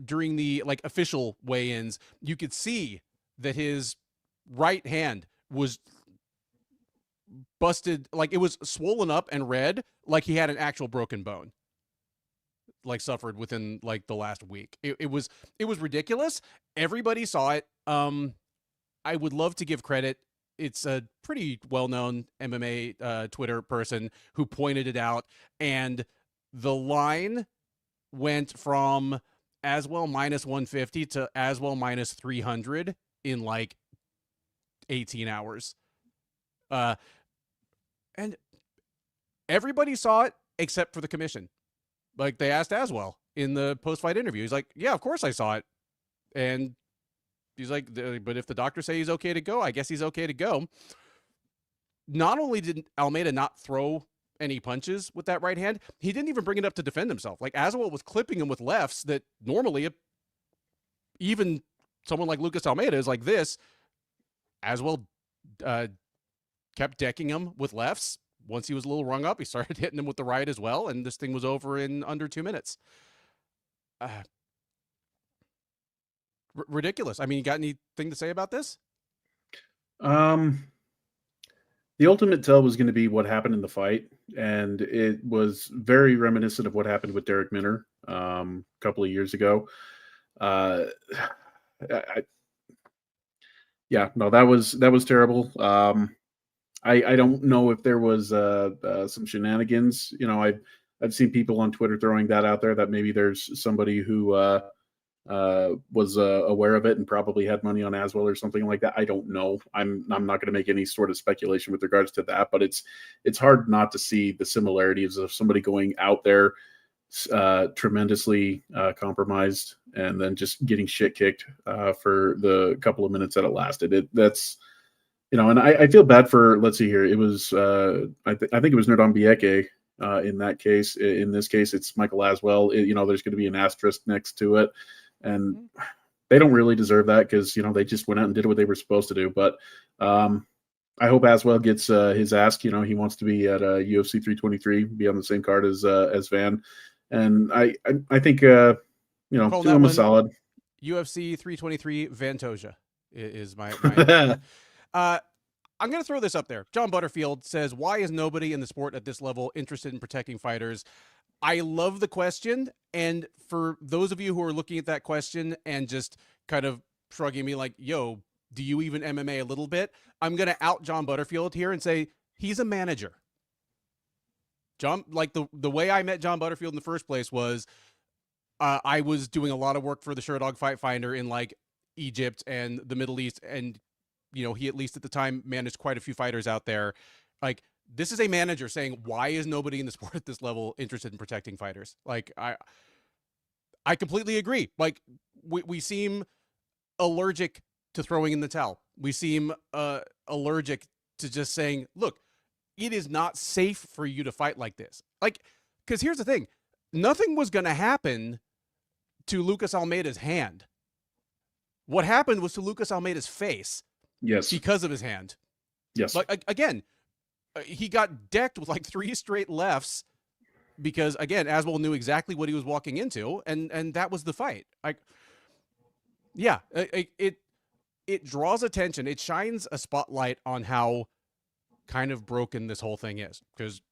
during the official weigh-ins, you could see that his right hand was busted, like it was swollen up and red, like he had an actual broken bone, suffered within the last week. It was ridiculous. Everybody saw it. I would love to give credit. It's a pretty well-known MMA Twitter person who pointed it out, and the line went from Aswell minus 150 to Aswell minus 300 in 18 hours. And everybody saw it except for the commission. They asked Aswell in the post-fight interview. He's like, yeah, of course I saw it. And he's like, but if the doctors say he's okay to go, I guess he's okay to go. Not only did Almeida not throw any punches with that right hand, he didn't even bring it up to defend himself. Aswell was clipping him with lefts that normally even someone like Lucas Almeida is like this, as well kept decking him with lefts. Once he was a little rung up, he started hitting him with the right as well, and this thing was over in under 2 minutes. Ridiculous. I mean, you got anything to say about this? Um, the ultimate tell was going to be what happened in the fight, and it was very reminiscent of what happened with Derek Minner a couple of years ago. Uh, I, yeah, no, that was terrible. I don't know if there was some shenanigans. I've seen people on Twitter throwing that out there that maybe there's somebody who was aware of it and probably had money on Aswell or something like that. I don't know. I'm not going to make any sort of speculation with regards to that, but it's hard not to see the similarities of somebody going out there tremendously compromised and then just getting shit kicked for the couple of minutes that it lasted. That's and I feel bad for. Let's see here. It was I think it was Nerdon Bieke in that case. In this case, it's Michael Aswell. There's going to be an asterisk next to it, and they don't really deserve that because they just went out and did what they were supposed to do. But I hope Aswell gets his ask. He wants to be at UFC 323, be on the same card as Van, and I think do him a solid. UFC 323 Vantoja is my I'm going to throw this up there. John Butterfield says, why is nobody in the sport at this level interested in protecting fighters? I love the question. And for those of you who are looking at that question and just kind of shrugging me like, yo, do you even MMA a little bit? I'm going to out John Butterfield here and say he's a manager. John, like the way I met John Butterfield in the first place was I was doing a lot of work for the Sherdog Fight Finder in like Egypt and the Middle East, and he at least at the time managed quite a few fighters out there. Like, this is a manager saying, why is nobody in the sport at this level interested in protecting fighters? Like, I completely agree. Like, we seem allergic to throwing in the towel. We seem allergic to just saying, look, it is not safe for you to fight like this. Like, because here's the thing. Nothing was going to happen to Lucas Almeida's hand. What happened was to Lucas Almeida's face. Yes. Because of his hand. Yes. Like, again, he got decked with like 3 straight lefts because, again, Aswell knew exactly what he was walking into, and that was the fight. Like, yeah, it draws attention. It shines a spotlight on how kind of broken this whole thing is. Because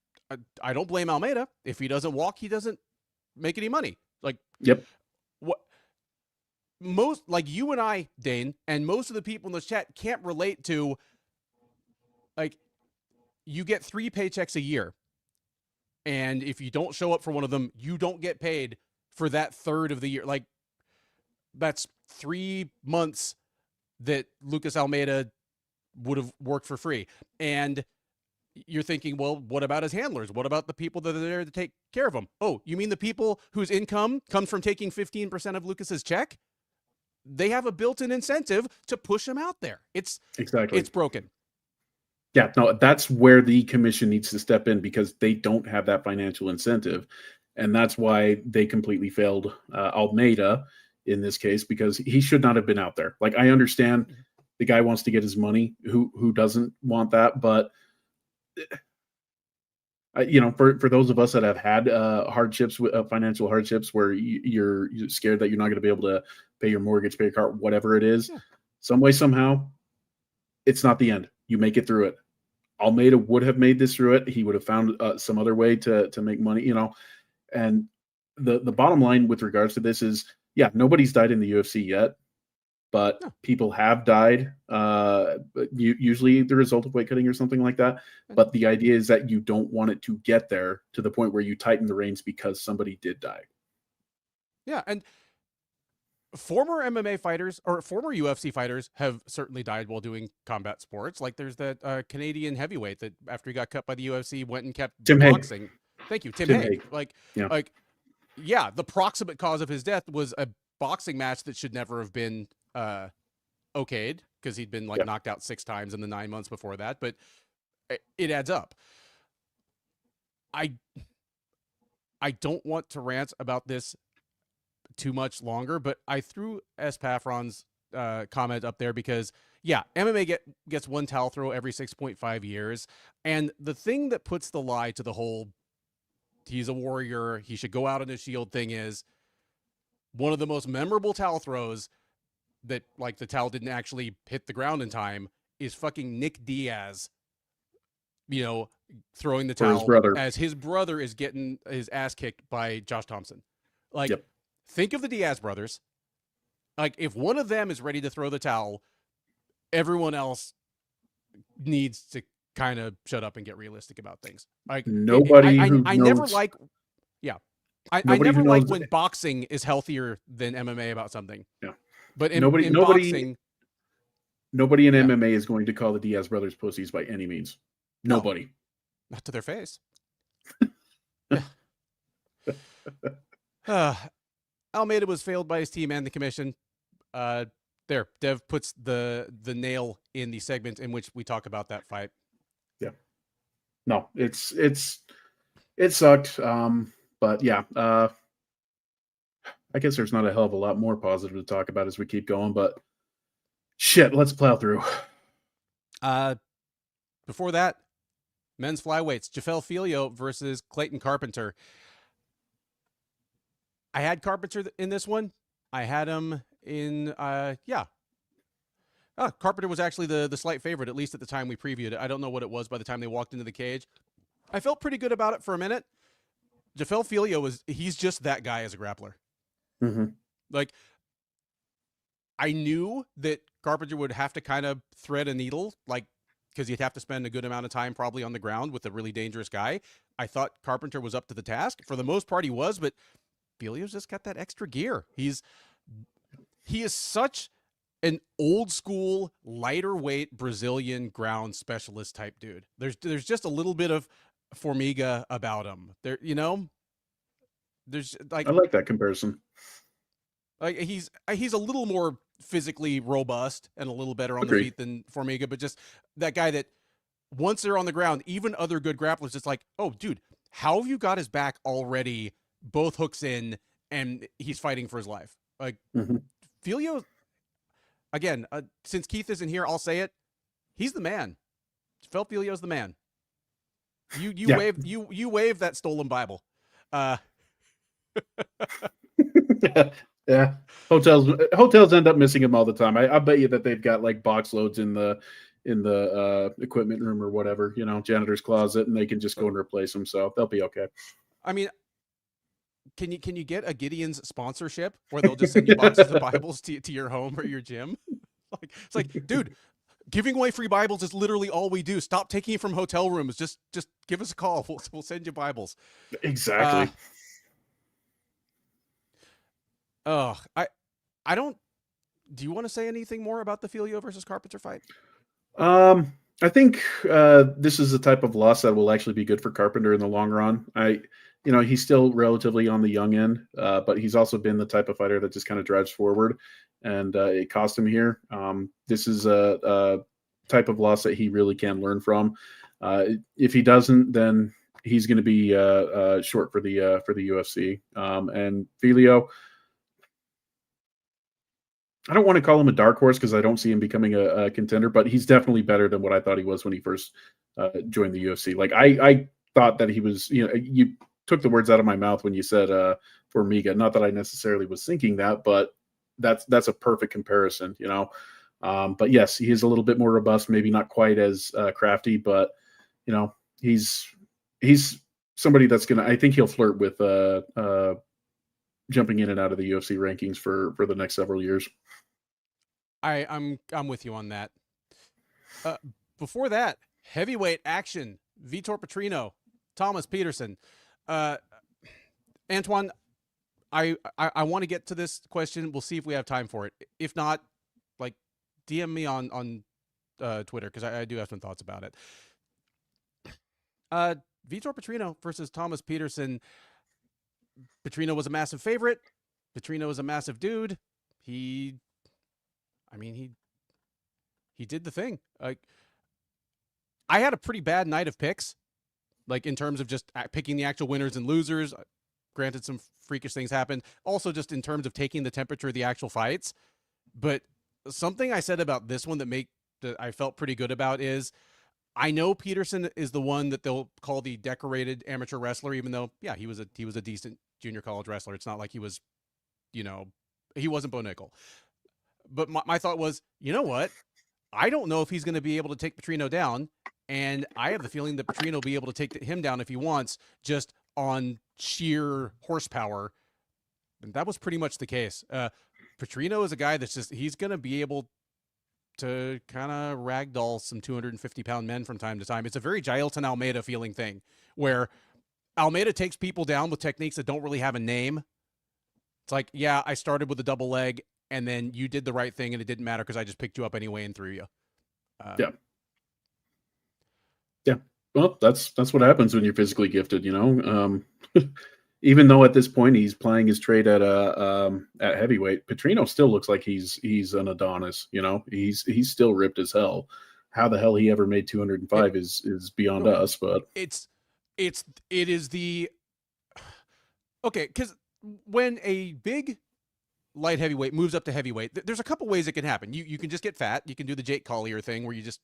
I don't blame Almeida. If he doesn't walk, he doesn't make any money. Like, yep. What? Most, like you and I, Dane, and most of the people in this chat can't relate to, like, you get 3 paychecks a year, and if you don't show up for one of them, you don't get paid for that third of the year. Like, that's 3 months that Lucas Almeida would have worked for free. And you're thinking, well, what about his handlers? What about the people that are there to take care of him? Oh, you mean the people whose income comes from taking 15% of Lucas's check? They have a built-in incentive to push him out there. It's broken. Yeah, no, that's where the commission needs to step in because they don't have that financial incentive. And that's why they completely failed Almeida in this case, because he should not have been out there. Like, I understand the guy wants to get his money. Who doesn't want that? But for those of us that have had hardships, financial hardships, where you're scared that you're not going to be able to pay your mortgage, pay your car, whatever it is, some way, somehow, it's not the end. You make it through it. Almeida would have made this through it. He would have found some other way to make money, And the bottom line with regards to this is, nobody's died in the UFC yet, but people have died, usually the result of weight cutting or something like that. But the idea is that you don't want it to get there to the point where you tighten the reins because somebody did die. Yeah, and former MMA fighters or former UFC fighters have certainly died while doing combat sports. Like, there's that Canadian heavyweight that after he got cut by the UFC went and kept boxing. Hague. Thank you, Tim Hague. The proximate cause of his death was a boxing match that should never have been okayed because he'd been knocked out 6 times in the 9 months before that. But it adds up. I don't want to rant about this too much longer, but I threw S. Paffron's comment up there because yeah, MMA gets one towel throw every 6.5 years, and the thing that puts the lie to the whole he's a warrior, he should go out on his shield thing is one of the most memorable towel throws that like the towel didn't actually hit the ground in time is fucking Nick Diaz, you know, throwing the For his towel brother. as his brother is getting his ass kicked by Josh Thompson. Like, Yep. think of the Diaz brothers. Like, if one of them is ready to throw the towel, everyone else needs to kind of shut up and get realistic about things. Like, Nobody who I knows, never like, yeah, I nobody never who like knows, when boxing is healthier than MMA about something. yeah. But Nobody, in nobody, boxing, nobody in yeah, MMA is going to call the Diaz brothers pussies by any means. no, Nobody. not to their face. Almeida was failed by his team and the commission. There, Dev puts the nail in the segment in which we talk about that fight. Yeah. No, it sucked. But yeah, I guess there's not a hell of a lot more positive to talk about as we keep going, but shit, let's plow through. Before that, men's flyweights, Jafel Filio versus Clayton Carpenter. I had Carpenter in this one. I had him in, yeah. Carpenter was actually the slight favorite, at least at the time we previewed it. I don't know what it was by the time they walked into the cage. I felt pretty good about it for a minute. Jafel Filio he's just that guy as a grappler. Mm-hmm. Like, I knew that Carpenter would have to kind of thread a needle, like, because he'd have to spend a good amount of time probably on the ground with a really dangerous guy. I thought Carpenter was up to the task. For the most part, he was, but Filio's just got that extra gear. He is such an old school, lighter weight Brazilian ground specialist type dude. There's just a little bit of Formiga about him. There, you know, there's like I like that comparison. Like he's a little more physically robust and a little better on the feet than Formiga, but just that guy that once they're on the ground, even other good grapplers, it's like, oh, dude, how have you got his back already? Both hooks in, and he's fighting for his life. Like Filio, again, since Keith isn't here, I'll say it. He's the man. Felt Filio's the man. You waved that stolen Bible. Yeah, hotels end up missing him all the time. I bet you that they've got like box loads in the equipment room or whatever, you know, janitor's closet, and they can just go and replace them. So they'll be okay. I mean, can you get a Gideon's sponsorship where they'll just send you boxes of Bibles to your home or your gym? Like, it's like, dude, giving away free Bibles is literally all we do. Stop taking it from hotel rooms. Just give us a call. We'll send you Bibles. Exactly. I don't. Do you want to say anything more about the Filio versus Carpenter fight? I think this is the type of loss that will actually be good for Carpenter in the long run. He's still relatively on the young end, but he's also been the type of fighter that just kind of drives forward, and it cost him here. This is a type of loss that he really can learn from. If he doesn't, then he's going to be short for the UFC. And Filio, I don't want to call him a dark horse because I don't see him becoming a contender, but he's definitely better than what I thought he was when he first joined the UFC. Like I thought that he was, you took the words out of my mouth when you said Formiga. Not that I necessarily was thinking that, but that's a perfect comparison, But yes, he is a little bit more robust, maybe not quite as crafty, but he's somebody that's I think he'll flirt with jumping in and out of the UFC rankings for the next several years. I'm with you on that. Before that, heavyweight action: Vitor Petrino, Thomas Peterson. Antoine, I want to get to this question. We'll see if we have time for it. If not, like, DM me on Twitter because I do have some thoughts about it. Vitor Petrino versus Thomas Peterson. Petrino was a massive favorite. Petrino is a massive dude. He did the thing. Like, I had a pretty bad night of picks, like in terms of just picking the actual winners and losers. Granted, some freakish things happened. Also, just in terms of taking the temperature of the actual fights. But something I said about this one that I felt pretty good about is I know Peterson is the one that they'll call the decorated amateur wrestler, even though, yeah, he was a decent junior college wrestler. It's not like he was, you know, he wasn't Bo Nickel. But my thought was, you know what? I don't know if he's going to be able to take Petrino down, and I have the feeling that Petrino will be able to take him down if he wants, just on sheer horsepower. And that was pretty much the case. Petrino is a guy that's he's going to be able to kind of ragdoll some 250-pound men from time to time. It's a very Jailton Almeida feeling thing, where Almeida takes people down with techniques that don't really have a name. It's like, yeah, I started with a double leg, and then you did the right thing, and it didn't matter because I just picked you up anyway and threw you. Yeah. Well, that's what happens when you're physically gifted, Even though at this point he's playing his trade at heavyweight, Petrino still looks like he's an Adonis. He's still ripped as hell. How the hell he ever made 205 is beyond us. But it is the okay, because when a big light heavyweight moves up to heavyweight, there's a couple ways it can happen. You can just get fat. You can do the Jake Collier thing where you just,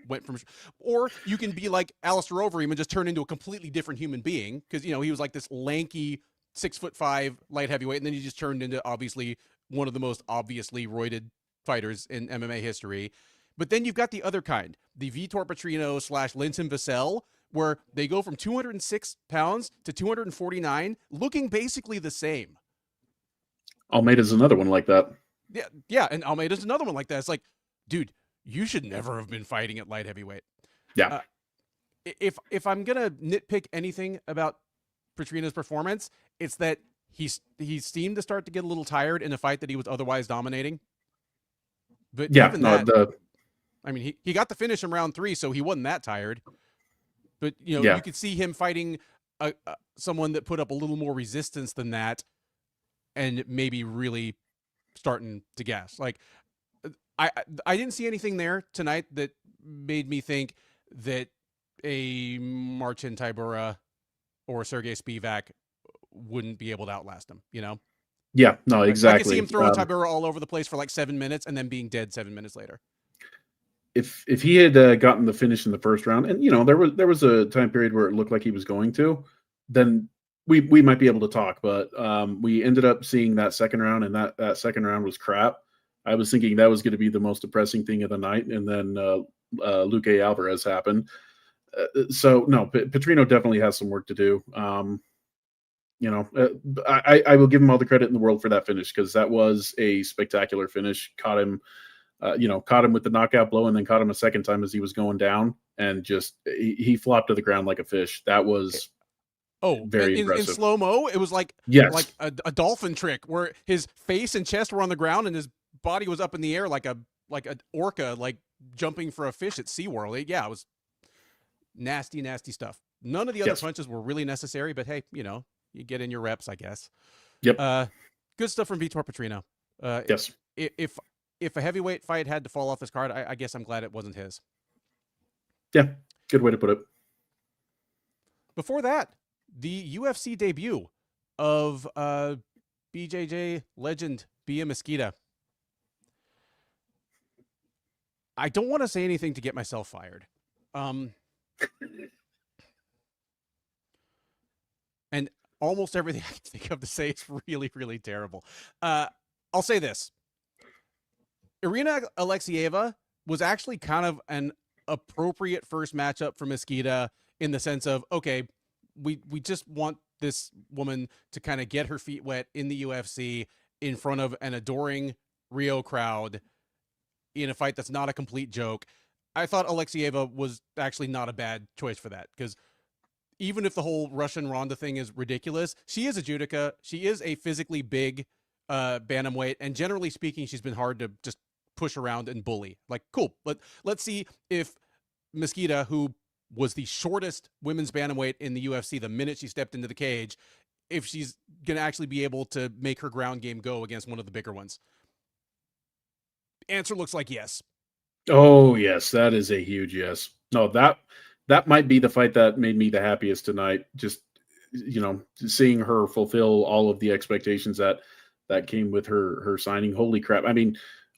went from, or you can be like Alistair Overeem and just turn into a completely different human being. Cause he was like this lanky 6'5" light heavyweight. And then he just turned into obviously one of the most obviously roided fighters in MMA history. But then you've got the other kind, the Vitor Petrino / Linton Vassell, where they go from 206 pounds to 249, looking basically the same. Almeida's another one like that. Yeah, and Almeida's another one like that. It's like, dude, you should never have been fighting at light heavyweight. Yeah. If I'm gonna nitpick anything about Petrino's performance, it's that he seemed to start to get a little tired in a fight that he was otherwise dominating. But even I mean, he got the finish in round 3, so he wasn't that tired. But you could see him fighting someone that put up a little more resistance than that, and maybe really starting to gas. Like, I didn't see anything there tonight that made me think that a Marcin Tybura or Sergey Spivak wouldn't be able to outlast him, Yeah, no, exactly. I could see him throwing Tybura all over the place for like 7 minutes and then being dead 7 minutes later. If he had gotten the finish in the first round, and there was a time period where it looked like he was going to, then we might be able to talk. But we ended up seeing that second round, and that second round was crap. I was thinking that was going to be the most depressing thing of the night, and then Luque Alvarez happened. So no, Petrino definitely has some work to do. I will give him all the credit in the world for that finish, because that was a spectacular finish. Caught him with the knockout blow, and then caught him a second time as he was going down, and just he flopped to the ground like a fish. That was very impressive. In slow-mo, it was like a dolphin trick where his face and chest were on the ground and his body was up in the air like a orca, like jumping for a fish at SeaWorld. It was nasty, nasty stuff. None of the other punches were really necessary, but hey, you get in your reps, I guess. Yep. Good stuff from Vitor Petrino. Yes. If a heavyweight fight had to fall off his card, I guess I'm glad it wasn't his. Yeah, good way to put it. Before that, the UFC debut of BJJ legend Bia Mesquita. I don't want to say anything to get myself fired. And almost everything I can think of to say is really, really terrible. I'll say this. Irina Alexeyeva was actually kind of an appropriate first matchup for Mesquita, in the sense of, okay, we just want this woman to kind of get her feet wet in the UFC in front of an adoring Rio crowd in a fight that's not a complete joke. I thought Alexeyeva was actually not a bad choice for that, because even if the whole Russian Ronda thing is ridiculous, she is a judoka. She is a physically big bantamweight, and generally speaking, she's been hard to just push around and bully. Like, cool. Let's see if Mesquita, who was the shortest women's bantamweight in the UFC the minute she stepped into the cage, if she's going to actually be able to make her ground game go against one of the bigger ones. Answer looks like yes. Oh, yes. That is a huge yes. No, that might be the fight that made me the happiest tonight. Just, seeing her fulfill all of the expectations that came with her signing. Holy crap. I mean,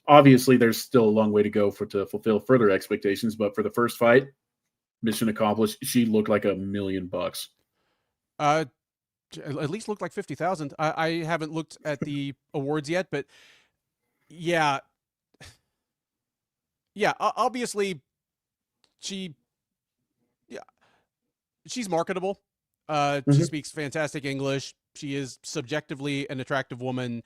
obviously there's still a long way to go to fulfill further expectations, but for the first fight, mission accomplished. She looked like $1 million. Uh, at least looked like 50,000. I haven't looked at the awards yet, but yeah, yeah. Obviously, she, yeah, she's marketable. She Mm-hmm. speaks fantastic English. She is subjectively an attractive woman.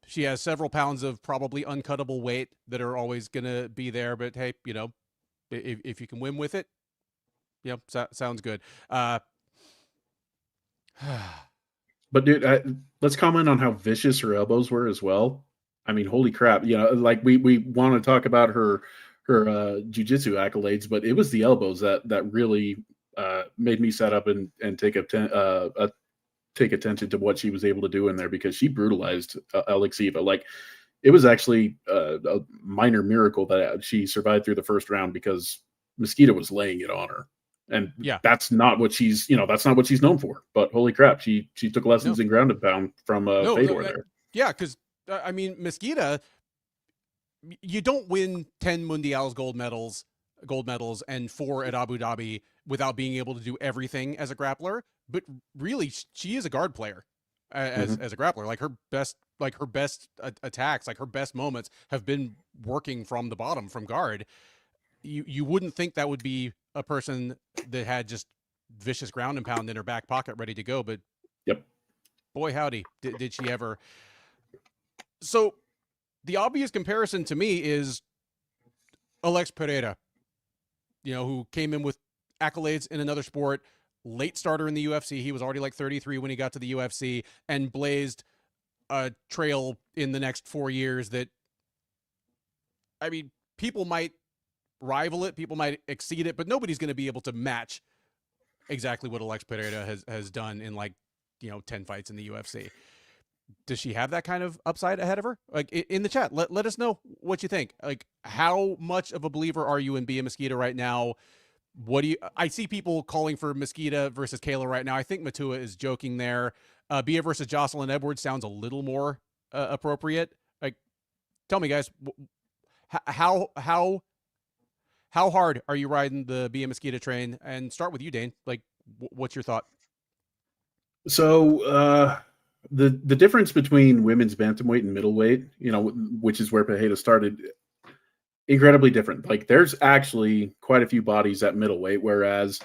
She has several pounds of probably uncuttable weight that are always gonna be there. But hey, if you can win with it, sounds good. Uh, But dude, let's comment on how vicious her elbows were as well. I mean, holy crap! Like we want to talk about her jujitsu accolades, but it was the elbows that really made me set up and take attention to what she was able to do in there, because she brutalized Alexieva. Like, it was actually a minor miracle that she survived through the first round, because Mosquito was laying it on her, and yeah, that's not what she's known for. But holy crap, she took no, lessons in ground and pound from no, Fedor there. yeah, because I mean, Mesquita, you don't win 10 Mundials gold medals, and 4 at Abu Dhabi without being able to do everything as a grappler. But really, she is a guard player Mm-hmm. as a grappler. Like her best attacks, like her best moments have been working from the bottom, from guard. You wouldn't think that would be a person that had just vicious ground and pound in her back pocket ready to go, but Yep. boy howdy, did she ever. So the obvious comparison to me is Alex Pereira, who came in with accolades in another sport, late starter in the UFC. He was already like 33 when he got to the UFC, and blazed a trail in the next 4 years that, I mean, people might rival it, people might exceed it, but nobody's going to be able to match exactly what Alex Pereira has done in, like, 10 fights in the UFC. Does she have that kind of upside ahead of her? Like, in the chat, let us know what you think. Like, how much of a believer are you in Bia Mosquito right now? I see people calling for Mosquito versus Kayla right now. I think Matua is joking there. Bia versus Jocelyn Edwards sounds a little more appropriate. Like, tell me, guys, how hard are you riding the Bia Mosquito train? And start with you, Dane. Like, what's your thought? So the difference between women's bantamweight and middleweight, which is where Pereira started, incredibly different. Like, there's actually quite a few bodies at middleweight, whereas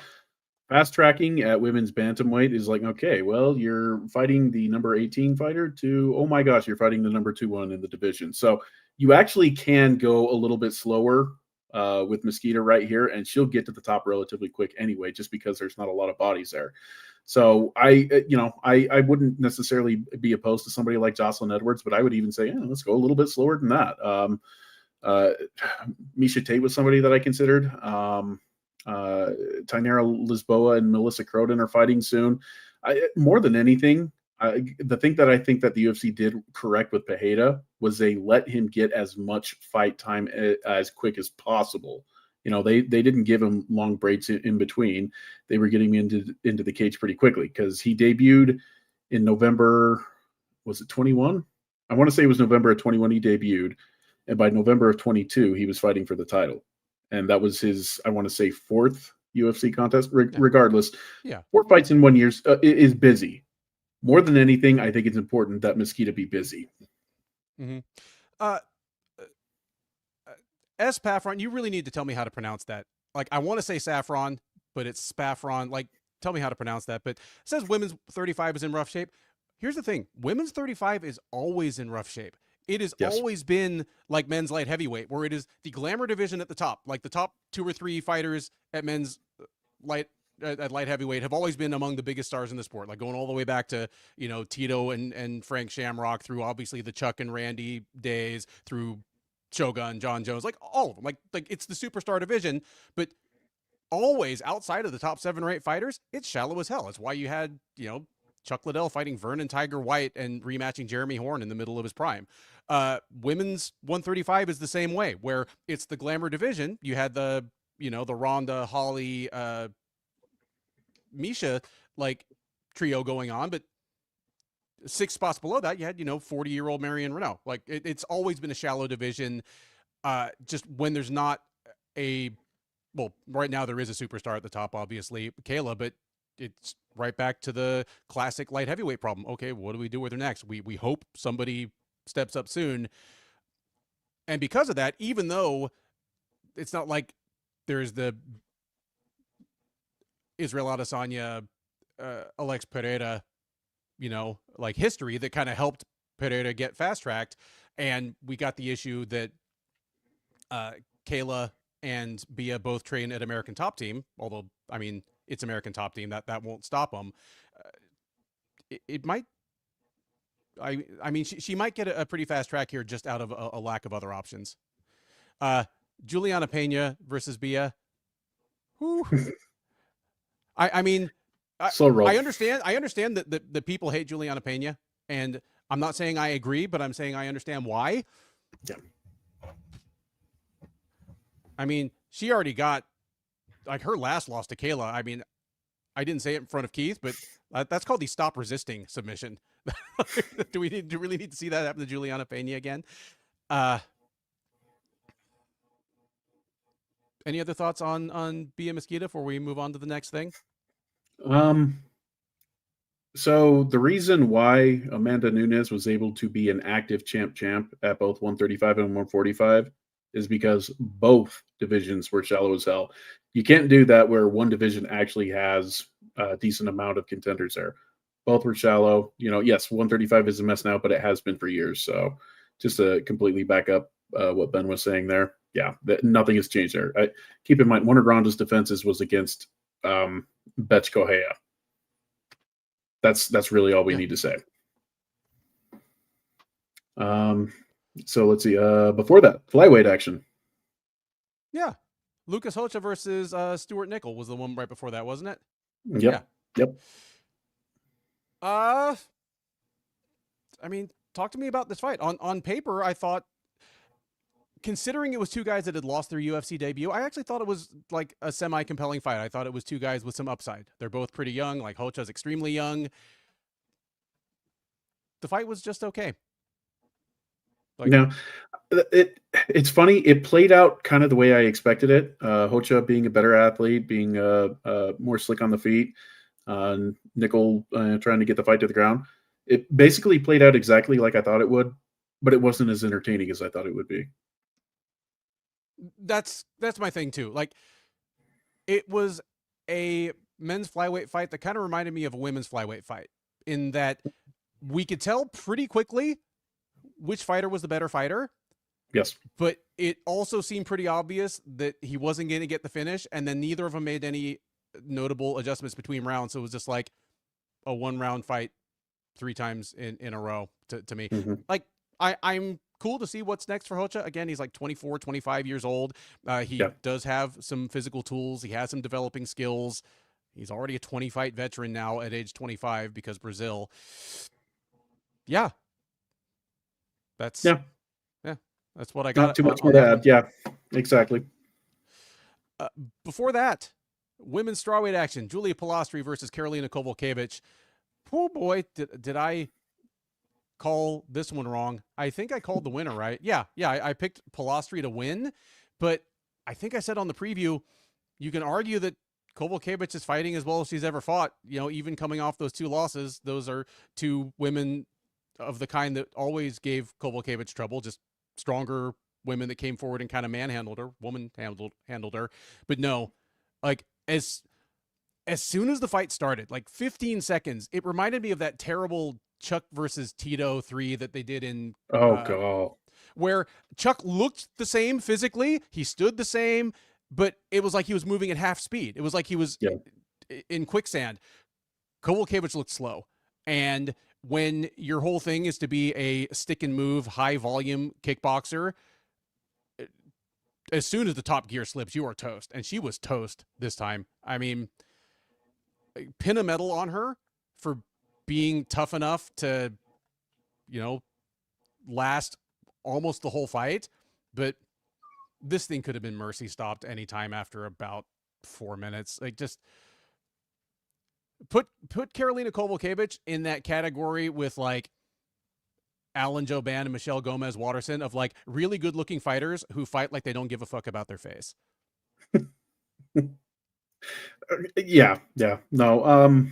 fast tracking at women's bantamweight is like, okay, well, you're fighting the number 18 fighter to, oh my gosh, you're fighting the number 2-1 in the division. So you actually can go a little bit slower with Mosquito right here, and she'll get to the top relatively quick anyway, just because there's not a lot of bodies there. So I wouldn't necessarily be opposed to somebody like Jocelyn Edwards, but I would even say, let's go a little bit slower than that. Uh, Misha Tate was somebody that I considered. Tainara Lisboa and Melissa Croden are fighting soon. More than anything, the thing that I think that the UFC did correct with Pereira was they let him get as much fight time as quick as possible. They didn't give him long breaks in between. They were getting him into the cage pretty quickly, because he debuted in November. Was it 21? I want to say it was November of 21 he debuted, and by November of 22 he was fighting for the title, and that was his, I want to say, 4th UFC contest. Yeah. Regardless, Yeah. 4 fights in 1 year is busy. More than anything, I think it's important that Mosquito be busy. Mm-hmm. Uh, S. Paffron, you really need to tell me how to pronounce that. Like, I want to say saffron, but it's Spaffron. Like, tell me how to pronounce that. But it says women's 35 is in rough shape. Here's the thing: women's 35 is always in rough shape. It has Yes. always been like men's light heavyweight, where it is the glamour division at the top. Like, the top 2 or 3 fighters at men's light at light heavyweight have always been among the biggest stars in the sport. Like, going all the way back to Tito and Frank Shamrock, through obviously the Chuck and Randy days, through Shogun, John Jones, like all of them. Like it's the superstar division, but always outside of the top 7 or 8 fighters, it's shallow as hell. It's why you had, Chuck Liddell fighting Vernon Tiger White and rematching Jeremy Horn in the middle of his prime. Women's 135 is the same way, where it's the glamour division. You had the Ronda, Holly, Misha, like, trio going on, but 6 spots below that, you had, 40-year-old Marion Renault. Like it's always been a shallow division. Just when there's not a, well, right now there is a superstar at the top, obviously, Kayla, but it's right back to the classic light heavyweight problem. Okay, what do we do with her next? We hope somebody steps up soon. And because of that, even though it's not like there's the Israel Adesanya, Alex Pereira, like history that kind of helped Pereira get fast tracked. And we got the issue that Kayla and Bia both train at American Top Team, although, I mean, it's American Top Team. That won't stop them. It might. I mean, she might get a pretty fast track here just out of a lack of other options. Juliana Pena versus Bia. Whew. I mean, Slow roll. I understand that people hate Juliana Pena, and I'm not saying I agree, but I'm saying I understand why. Yeah. I mean, she already got, like, her last loss to Kayla. I mean, I didn't say it in front of Keith, but that's called the stop resisting submission. Do we really need to see that happen to Juliana Pena again? Any other thoughts on Bia Mesquita before we move on to the next thing? So the reason why Amanda Nunes was able to be an active champ at both 135 and 145 is because both divisions were shallow as hell. You can't do that where one division actually has a decent amount of contenders there. Both were shallow. Yes, 135 is a mess now, but it has been for years. So just to completely back up what Ben was saying there, yeah, nothing has changed there. Keep in mind, one of Ronda's defenses was against Betch Correia. That's really all we need to say. So let's see. Before that, flyweight action. Yeah. Lucas Hocha versus Stuart Nickel was the one right before that, wasn't it? Yep. Yeah. Yep. I mean, talk to me about this fight. On paper, I thought, considering it was two guys that had lost their UFC debut, I actually thought it was like a semi-compelling fight. I thought it was two guys with some upside. They're both pretty young. Like, Hocha's extremely young. The fight was just okay. Like, no, it's funny. It played out kind of the way I expected it. Hocha being a better athlete, being more slick on the feet, Nickel trying to get the fight to the ground. It basically played out exactly like I thought it would, but it wasn't as entertaining as I thought it would be. That's my thing too. Like, it was a men's flyweight fight that kind of reminded me of a women's flyweight fight, in that we could tell pretty quickly which fighter was the better fighter. Yes. But it also seemed pretty obvious that he wasn't going to get the finish, and then neither of them made any notable adjustments between rounds. So it was just like a 1-round fight 3 times in a row to me. Mm-hmm. Like, I'm cool to see what's next for Hocha. Again, he's like 24, 25 years old. He does have some physical tools. He has some developing skills. He's already a 20-fight veteran now at age 25 because Brazil. Yeah. That's what I got. Not too much more to add. Yeah, exactly. Before that, women's strawweight action: Julia Pilastri versus Karolina Kowalkiewicz. Oh boy, did I call this one wrong? I think I called the winner right. Yeah, I picked Pilastri to win, but I think I said on the preview, you can argue that Kowalkiewicz is fighting as well as she's ever fought. Even coming off those 2 losses, those are 2 women of the kind that always gave Kowalkiewicz trouble, just stronger women that came forward and kind of manhandled her, handled her. But no, like, as soon as the fight started, like 15 seconds, it reminded me of that terrible Chuck versus Tito 3 that they did in God, where Chuck looked the same physically, he stood the same, but it was like he was moving at half speed. It was like he was in quicksand. Kowalkiewicz looked slow, and when your whole thing is to be a stick and move, high volume kickboxer, as soon as the top gear slips, you are toast. And she was toast this time. I mean, pin a medal on her for being tough enough to, last almost the whole fight. But this thing could have been mercy stopped anytime after about 4 minutes. Like, just, Put Karolina Kowalkiewicz in that category with like Alan Jouban and Michelle Gomez Waterson, of like really good looking fighters who fight like they don't give a fuck about their face. Yeah, yeah. No,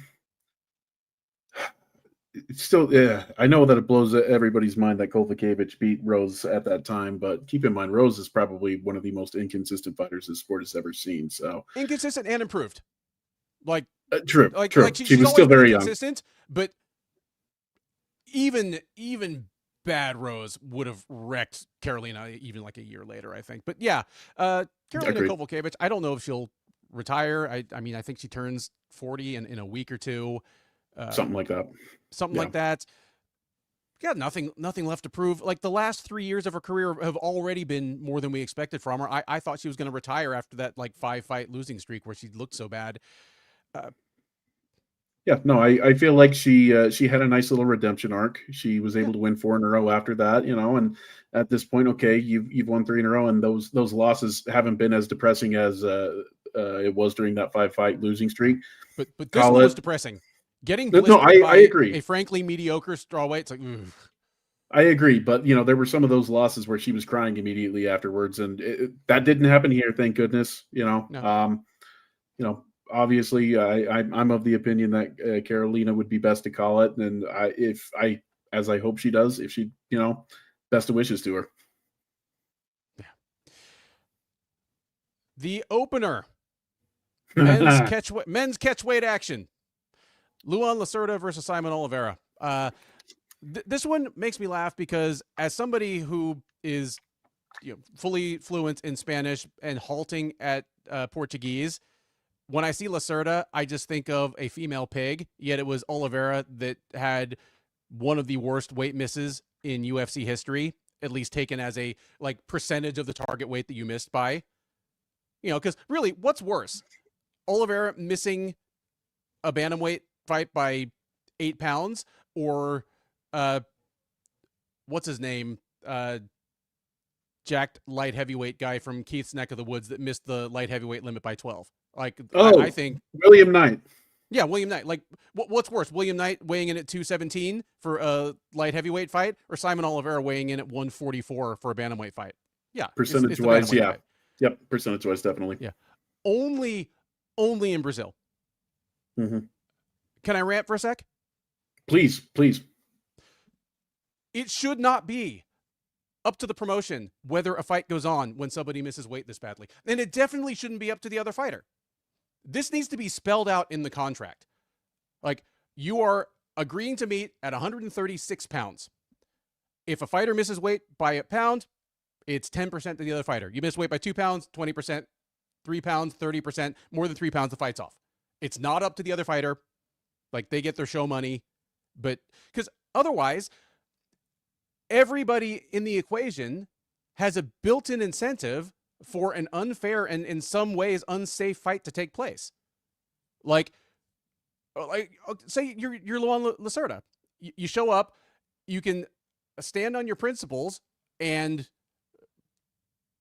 still, yeah, I know that it blows everybody's mind that Kowalkiewicz beat Rose at that time, but keep in mind, Rose is probably one of the most inconsistent fighters this sport has ever seen. So Inconsistent and improved. Like true, like true. She she's was always still been very young. inconsistent, but even bad Rose would have wrecked Carolina even like a year later, I think. But yeah, Karolina Agreed. Kowalkiewicz, I don't know if she'll retire. I mean, I think she turns 40 in a week or two. Something like that. Something Yeah. like that. Got nothing left to prove. Like the last 3 years of her career have already been more than we expected from her. I thought she was going to retire after that like 5-fight losing streak where she looked so bad. Yeah, no, I feel like she had a nice little redemption arc. She was able Yeah. to win 4 in a row after that, and at this point, okay, you've won 3 in a row, and those losses haven't been as depressing as it was during that 5-fight losing streak. But this Call one it was depressing. Getting no, blistered I by agree. a frankly mediocre strawweight, it's like, ugh. I agree, but there were some of those losses where she was crying immediately afterwards, and that didn't happen here, thank goodness. No. Obviously, I'm of the opinion that Carolina would be best to call it, and as I hope she does, if she, best of wishes to her. Yeah. The opener, men's catchweight action. Luan Lacerda versus Simon Oliveira. This one makes me laugh because as somebody who is fully fluent in Spanish and halting at Portuguese, when I see Lacerda, I just think of a female pig, yet it was Oliveira that had one of the worst weight misses in UFC history, at least taken as a like percentage of the target weight that you missed by. Because really, what's worse? Oliveira missing a bantamweight fight by 8 pounds, or what's his name? Jacked light heavyweight guy from Keith's neck of the woods that missed the light heavyweight limit by 12. Like, I think William Knight. Yeah, William Knight. Like, what's worse, William Knight weighing in at 217 for a light heavyweight fight, or Simon Oliveira weighing in at 144 for a bantamweight fight? Yeah, Percentage wise, yeah. Fight. Yep, percentage wise, definitely. Yeah, only in Brazil. Mm-hmm. Can I rant for a sec? Please. It should not be up to the promotion whether a fight goes on when somebody misses weight this badly. And it definitely shouldn't be up to the other fighter. This needs to be spelled out in the contract. Like, you are agreeing to meet at 136 pounds. If a fighter misses weight by a pound, it's 10% to the other fighter. You miss weight by 2 pounds, 20%, 3 pounds, 30%, more than 3 pounds, the fight's off. It's not up to the other fighter. Like, they get their show money. But, because otherwise, everybody in the equation has a built-in incentive for an unfair and in some ways unsafe fight to take place. Like say you're Luan Lacerda. You show up, you can stand on your principles and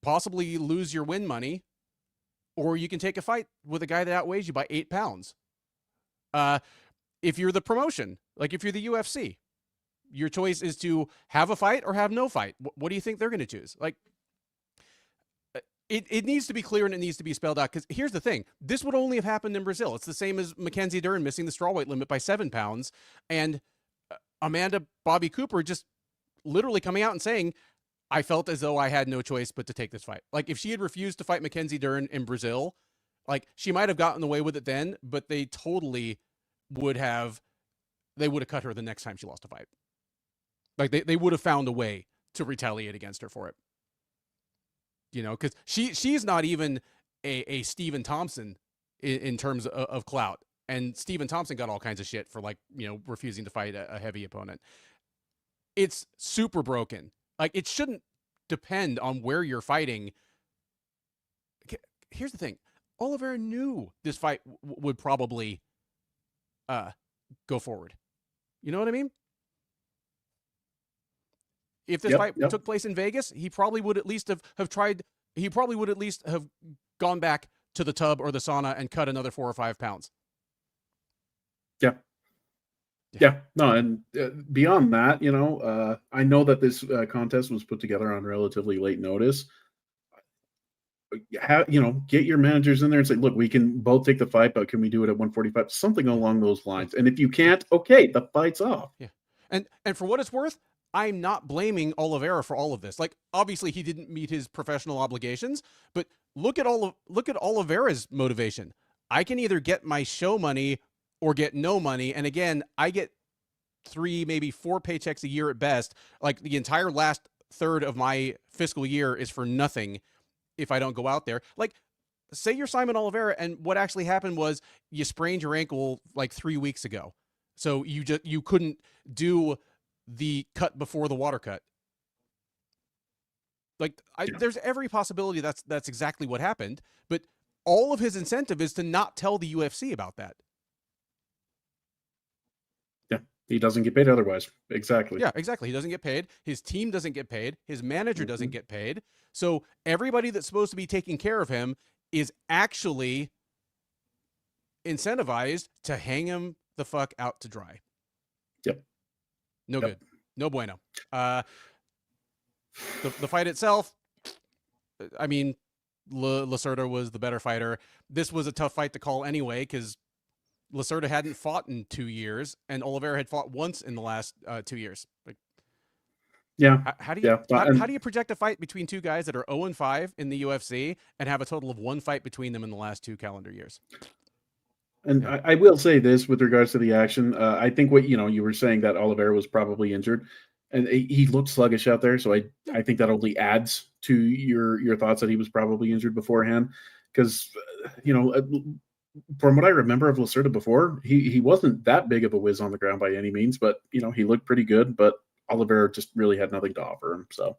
possibly lose your win money, or you can take a fight with a guy that outweighs you by 8 pounds. If you're the promotion, like if you're the UFC, your choice is to have a fight or have no fight. What do you think they're going to choose? Like, it needs to be clear and it needs to be spelled out, because here's the thing. This would only have happened in Brazil. It's the same as Mackenzie Dern missing the strawweight limit by 7 pounds, and Amanda Bobby Cooper just literally coming out and saying, I felt as though I had no choice but to take this fight. Like, if she had refused to fight Mackenzie Dern in Brazil, like, she might have gotten away with it then, but they totally would have cut her the next time she lost a fight. Like, they would have found a way to retaliate against her for it. Because she's not even a Stephen Thompson in terms of clout. And Stephen Thompson got all kinds of shit for, like, refusing to fight a heavy opponent. It's super broken. Like, it shouldn't depend on where you're fighting. Here's the thing. Oliveira knew this fight would probably go forward. You know what I mean? If this fight took place in Vegas, he probably would at least have tried. He probably would at least have gone back to the tub or the sauna and cut another 4 or 5 pounds. Yeah, no, and beyond that, I know that this contest was put together on relatively late notice. Get your managers in there and say, look, we can both take the fight, but can we do it at 145? Something Yeah. along those Yeah. lines. And if you can't, okay, the fight's off. Yeah. And for what it's worth, I'm not blaming Oliveira for all of this. Like, obviously he didn't meet his professional obligations, but look at Oliveira's motivation. I can either get my show money or get no money. And again, I get 3, maybe 4 paychecks a year at best. Like, the entire last third of my fiscal year is for nothing if I don't go out there. Like, say you're Simon Oliveira, and what actually happened was you sprained your ankle like 3 weeks ago. So you couldn't do the cut before the water cut. Like, Yeah. there's every possibility that's exactly what happened, but all of his incentive is to not tell the UFC about that. Yeah. He doesn't get paid otherwise. Exactly. Yeah, exactly. He doesn't get paid. His team doesn't get paid. His manager doesn't get paid. So everybody that's supposed to be taking care of him is actually incentivized to hang him the fuck out to dry. Yep. No good. No bueno. The fight itself, I mean, Lacerda was the better fighter. This was a tough fight to call anyway because Lacerda hadn't fought in 2 years, and Oliveira had fought once in the last 2 years. Like, Yeah. how do you Yeah. how do you project a fight between two guys that are 0-5 in the UFC and have a total of 1 fight between them in the last 2 calendar years? And Yeah. I will say this with regards to the action. I think what you were saying that Oliveira was probably injured, and he looked sluggish out there. So I think that only adds to your thoughts that he was probably injured beforehand. Because from what I remember of Lacerda before, he wasn't that big of a whiz on the ground by any means, but he looked pretty good. But Oliveira just really had nothing to offer him. So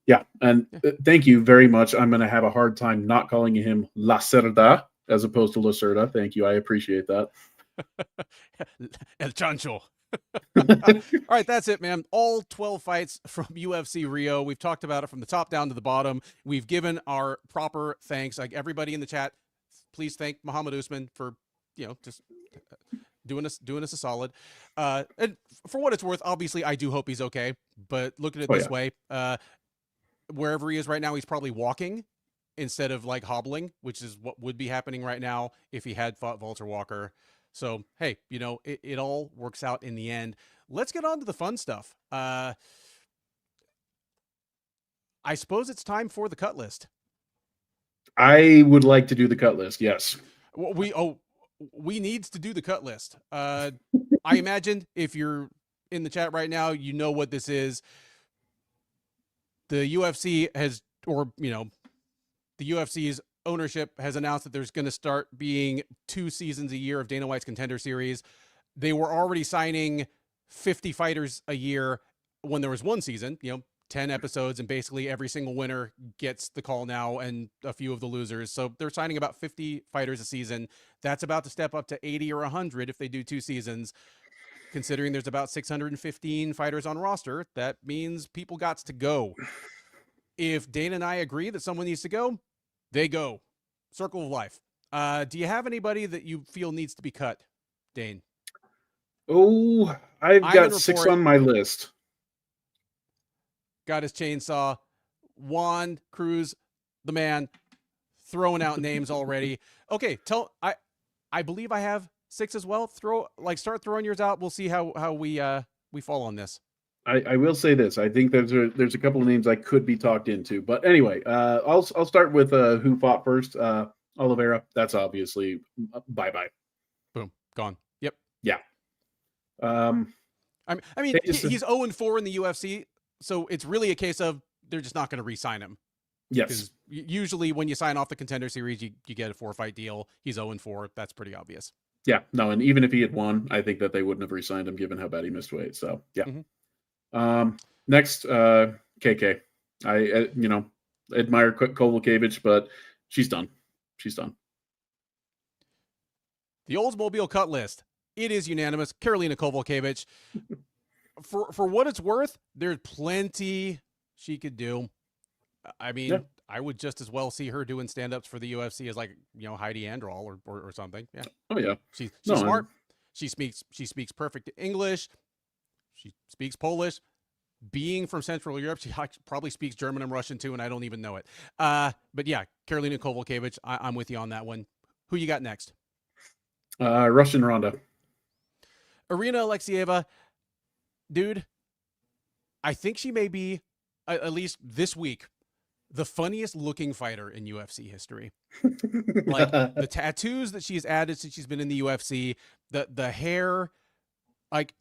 yeah, and thank you very much. I'm going to have a hard time not calling him Lacerda as opposed to Lacerda. Thank you. I appreciate that. El Chancho. All right, that's it, man. All 12 fights from UFC Rio. We've talked about it from the top down to the bottom. We've given our proper thanks. Like, everybody in the chat, please thank Muhammad Usman for, just doing us a solid. And for what it's worth, obviously, I do hope he's okay. But look at it this way: wherever he is right now, he's probably walking instead of like hobbling, which is what would be happening right now if he had fought Walter Walker. So, hey, it all works out in the end. Let's get on to the fun stuff. I suppose it's time for the cut list. I would like to do the cut list. Yes. We needs to do the cut list. I imagine if you're in the chat right now, you know what this is. The UFC has, the UFC's ownership has announced that there's going to start being 2 seasons a year of Dana White's Contender Series. They were already signing 50 fighters a year when there was 1 season, 10 episodes, and basically every single winner gets the call now and a few of the losers. So they're signing about 50 fighters a season. That's about to step up to 80 or 100 if they do 2 seasons. Considering there's about 615 fighters on roster, that means people got to go. If Dana and I agree that someone needs to go, they go. Circle of life. Do you have anybody that you feel needs to be cut, Dane? Oh, I've got 6 on my list. Got his chainsaw. Juan Cruz, the man, throwing out names already. Okay, I believe I have 6 as well. Start throwing yours out. We'll see how we fall on this. I will say this. I think there's a couple of names I could be talked into, but anyway, I'll start with who fought first. Oliveira. That's obviously bye. Boom, gone. Yep. Yeah. I mean, he's 0-4 in the UFC, so it's really a case of they're just not going to re-sign him. Yes. Because usually when you sign off the Contender Series, you get a 4-fight deal. He's 0-4. That's pretty obvious. Yeah. No, and even if he had won, I think that they wouldn't have re-signed him given how bad he missed weight. So yeah. Mm-hmm. Next, KK. I admire Kovalevich, but she's done. The Oldsmobile cut list. It is unanimous. Karolina Kowalkiewicz. For what it's worth, there's plenty she could do. I mean, I would just as well see her doing stand-ups for the UFC as Heidi Androl or something. Yeah. Oh yeah. She's smart. She speaks perfect English. She speaks Polish. Being from Central Europe, she probably speaks German and Russian too, and I don't even know it. But yeah, Karolina Kowalkiewicz, I'm with you on that one. Who you got next? Russian Ronda. Arina Alexieva, dude. I think she may be, at least this week, the funniest looking fighter in UFC history. Like the tattoos that she's added since she's been in the UFC, the hair, like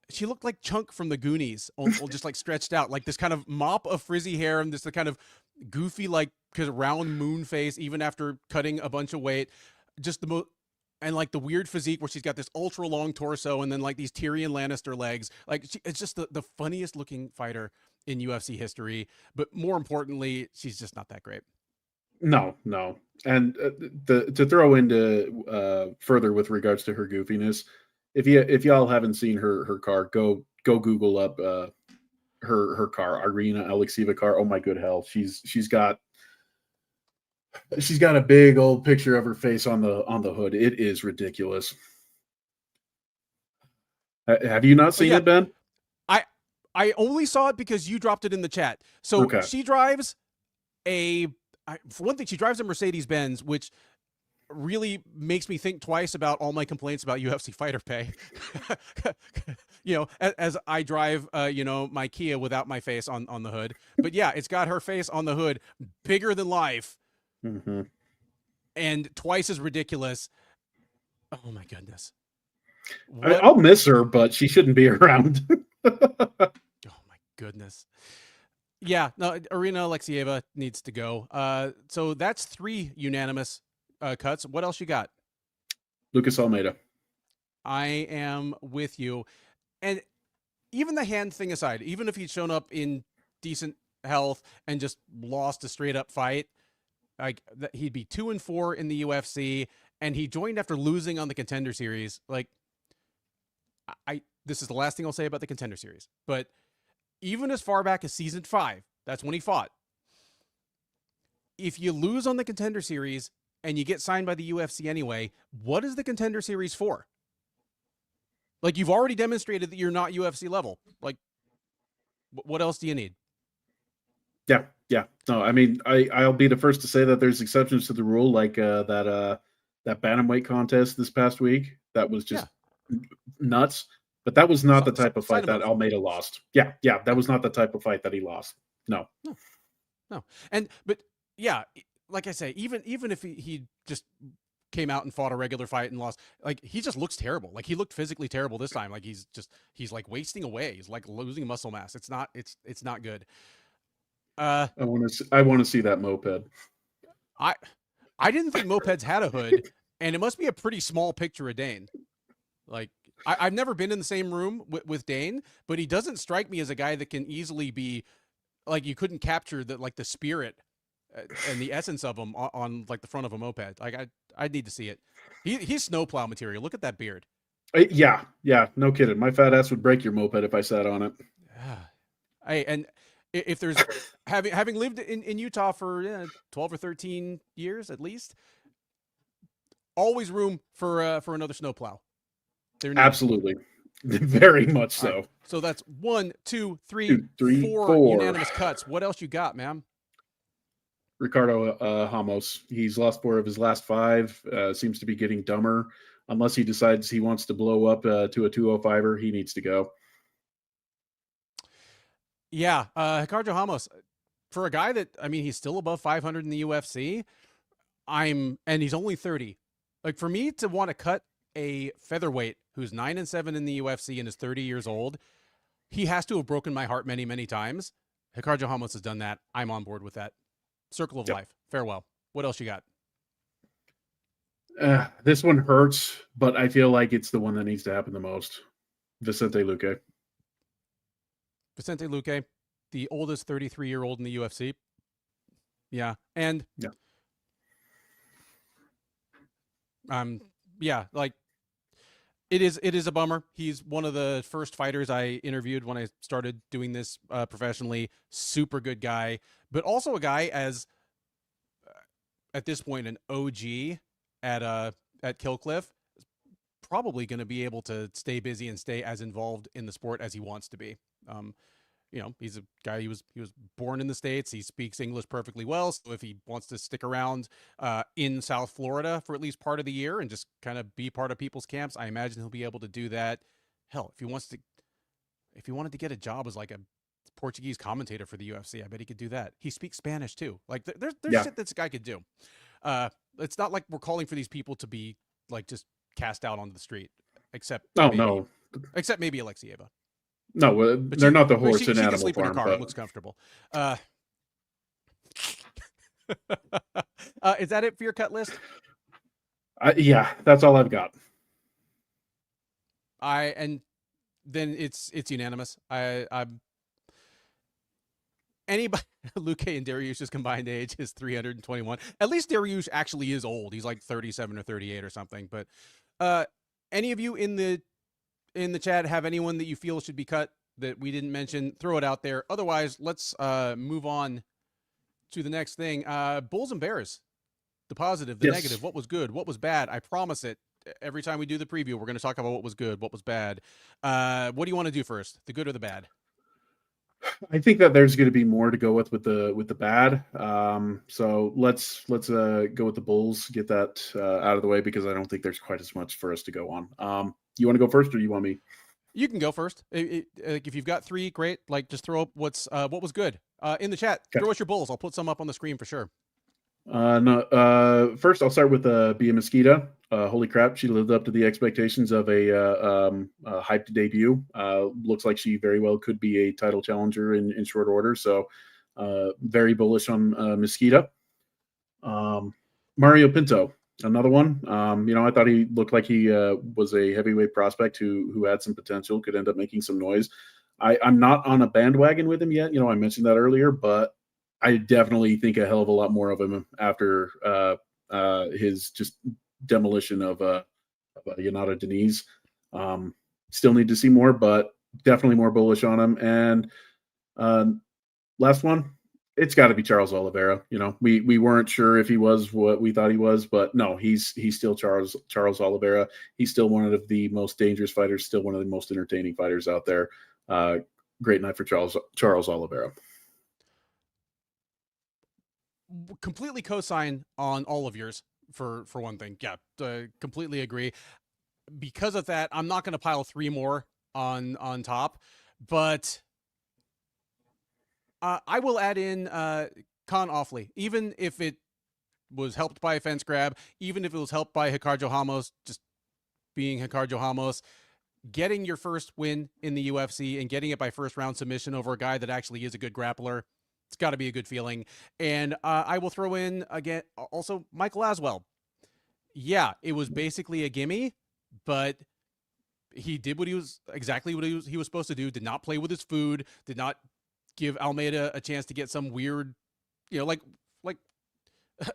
she looked like Chunk from the Goonies, just like stretched out, like this kind of mop of frizzy hair and this kind of goofy, like round moon face, even after cutting a bunch of weight. Just the most, and like the weird physique where she's got this ultra long torso and then like these Tyrion Lannister legs. Like it's just the funniest looking fighter in UFC history. But more importantly, she's just not that great. No. And to throw into further with regards to her goofiness, if y'all haven't seen her car, go Google up her car, Irina Alexieva car. Oh my good hell, she's got a big old picture of her face on the hood. It is ridiculous. Have you not seen it, Ben? I only saw it because you dropped it in the chat. So Okay. she drives for one thing, she drives a Mercedes-Benz, which really makes me think twice about all my complaints about UFC fighter pay. As I drive, my Kia without my face on the hood. But yeah, it's got her face on the hood, bigger than life, and twice as ridiculous. Oh my goodness. I'll miss her, but she shouldn't be around. Oh my goodness. Yeah, no, Arina Alexieva needs to go. So that's 3 unanimous cuts. What else you got? Lucas Almeida. I am with you. And even the hand thing aside, even if he'd shown up in decent health and just lost a straight up fight, like he'd be 2-4 in the UFC, and he joined after losing on the Contender Series. Like, this is the last thing I'll say about the Contender Series, but even as far back as season 5, that's when he fought. If you lose on the Contender Series and you get signed by the UFC anyway, what is the Contender Series for? Like, you've already demonstrated that you're not UFC level. Like, what else do you need? Yeah. No, I mean, I'll be the first to say that there's exceptions to the rule, like that bantamweight contest this past week. That was just nuts. But that was not the type of fight that Almeida lost. Yeah, that was not the type of fight that he lost. No. But yeah, like I say, even if he just came out and fought a regular fight and lost, like he just looks terrible. Like he looked physically terrible this time. Like he's like wasting away. He's like losing muscle mass. It's not good. I want to see that moped. I didn't think mopeds had a hood, and it must be a pretty small picture of Dayne. Like I've never been in the same room with Dayne, but he doesn't strike me as a guy that can easily be like, you couldn't capture the spirit and the essence of him on like the front of a moped. Like I'd need to see it. He's snowplow material. Look at that beard. Yeah, no kidding. My fat ass would break your moped if I sat on it. Hey, and if there's having lived in Utah for 12 or 13 years at least, always room for another snowplow. Absolutely. Very much so. Right. So that's 1, 2, 3, 4 unanimous cuts. What else you got, man? Ricardo Ramos. He's lost 4 of his last 5. Seems to be getting dumber. Unless he decides he wants to blow up to a 205er, he needs to go. Yeah, Ricardo Ramos, for a guy that, I mean, he's still above 500 in the UFC. And he's only 30. Like, for me to want to cut a featherweight who's 9-7 in the UFC and is 30 years old, he has to have broken my heart many, many times. Ricardo Ramos has done that. I'm on board with that. Circle of life. Farewell. What else you got? This one hurts, but I feel like it's the one that needs to happen the most. Vicente Luque. Vicente Luque, the oldest 33-year-old in the UFC. Yeah. And like it is a bummer. He's one of the first fighters I interviewed when I started doing this professionally. Super good guy, but also a guy as at this point an OG at Kill Cliff. probably going to be able to stay busy and stay as involved in the sport as he wants to be. He's a guy. He was born in the States. He speaks English perfectly well. So if he wants to stick around in South Florida for at least part of the year and just kind of be part of people's camps, I imagine he'll be able to do that. Hell, if he wanted to get a job as like a Portuguese commentator for the UFC, I bet he could do that. He speaks Spanish too. Like there's shit this guy could do. It's not like we're calling for these people to be like just cast out onto the street, except no, maybe Alexieva. No, they're not the horse she in can Animal sleep Farm. in her car. But... It looks comfortable. Is that it for your cut list? Yeah, that's all I've got. And then it's unanimous. I'm anybody. Luque and Dariush's combined age is 321. At least Dariush actually is old. He's like 37 or 38 or something. But any of you in the chat have anyone that you feel should be cut that we didn't mention? Throw it out there. Otherwise, let's move on to the next thing. Bulls and Bears. The positive, the negative, what was good, what was bad. I promise it. Every time we do the preview, we're going to talk about what was good, what was bad. What do you want to do first? The good or the bad? I think that there's going to be more to go with the bad. So let's go with the Bulls, get that out of the way, because I don't think there's quite as much for us to go on. You want to go first, or you want me? You can go first. If you've got three, great. Like, just throw up what was good in the chat. Okay. Throw us your Bulls. I'll put some up on the screen for sure. First I'll start with Bia Mesquita. Holy crap, she lived up to the expectations of a hyped debut. Looks like she very well could be a title challenger in short order. So very bullish on Mesquita. Mario Pinto, another one. I thought he looked like he was a heavyweight prospect who had some potential, could end up making some noise. I'm not on a bandwagon with him yet. I mentioned that earlier, but I definitely think a hell of a lot more of him after his just demolition of Yanada Deniz. Still need to see more, but definitely more bullish on him. And last one, it's got to be Charles Oliveira. We weren't sure if he was what we thought he was, but no, he's still Charles Oliveira. He's still one of the most dangerous fighters, still one of the most entertaining fighters out there. Great night for Charles Oliveira. Completely co-sign on all of yours for one thing. Yeah, completely agree. Because of that, I'm not going to pile three more on top, but I will add in Khan Offley, even if it was helped by a fence grab, even if it was helped by Ricardo Ramos, just being Ricardo Ramos, getting your first win in the UFC and getting it by first round submission over a guy that actually is a good grappler. It's got to be a good feeling. And I will throw in, again, also Michael Aswell. Yeah, it was basically a gimme, but he did exactly what he was supposed to do. Did not play with his food. Did not give Almeida a chance to get some weird, like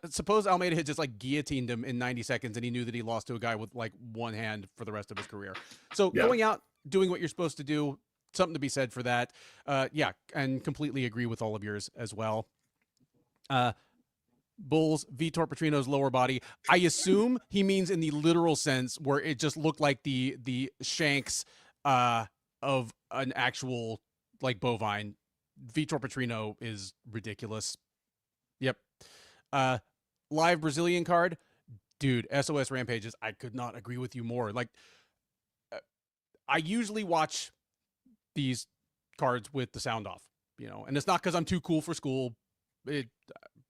suppose Almeida had just like guillotined him in 90 seconds and he knew that he lost to a guy with like one hand for the rest of his career. So going out, doing what you're supposed to do, something to be said for that. And completely agree with all of yours as well. Bulls, Vitor Petrino's lower body. I assume he means in the literal sense where it just looked like the shanks of an actual like bovine. Vitor Petrino is ridiculous. Yep. Live Brazilian card. Dude, SOS Rampages. I could not agree with you more. Like, I usually watch these cards with the sound off, and it's not because I'm too cool for school.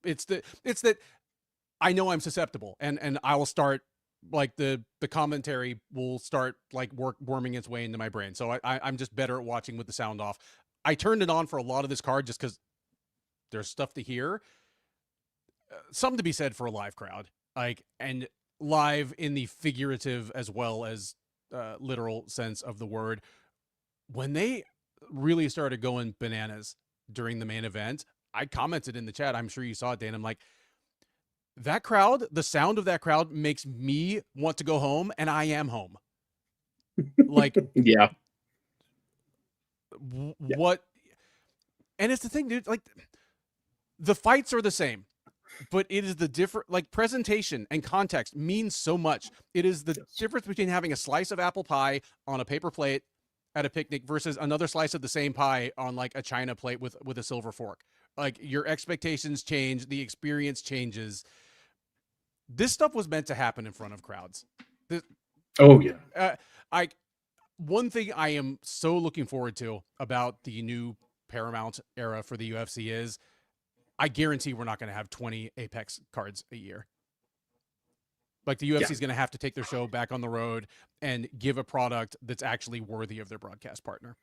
It's that I know I'm susceptible, and I will start like the commentary will start like worming its way into my brain. So I'm just better at watching with the sound off. I turned it on for a lot of this card just because there's stuff to hear. Something to be said for a live crowd, and live in the figurative as well as literal sense of the word. When they really started going bananas during the main event, I commented in the chat, I'm sure you saw it, Dan. I'm like, that crowd, the sound of that crowd makes me want to go home, and I am home. Like, yeah. What? And it's the thing, dude, like, the fights are the same. but it is the different, like, presentation and context means so much. It is the Yes. difference between having a slice of apple pie on a paper plate at a picnic versus another slice of the same pie on like a china plate with a silver fork. Like, your expectations change, the experience changes. This stuff was meant to happen in front of crowds. This, Oh yeah. I one thing I am so looking forward to about the new Paramount era for the UFC is I guarantee we're not going to have 20 Apex cards a year. Like, the UFC is going to have to take their show back on the road and give a product that's actually worthy of their broadcast partner.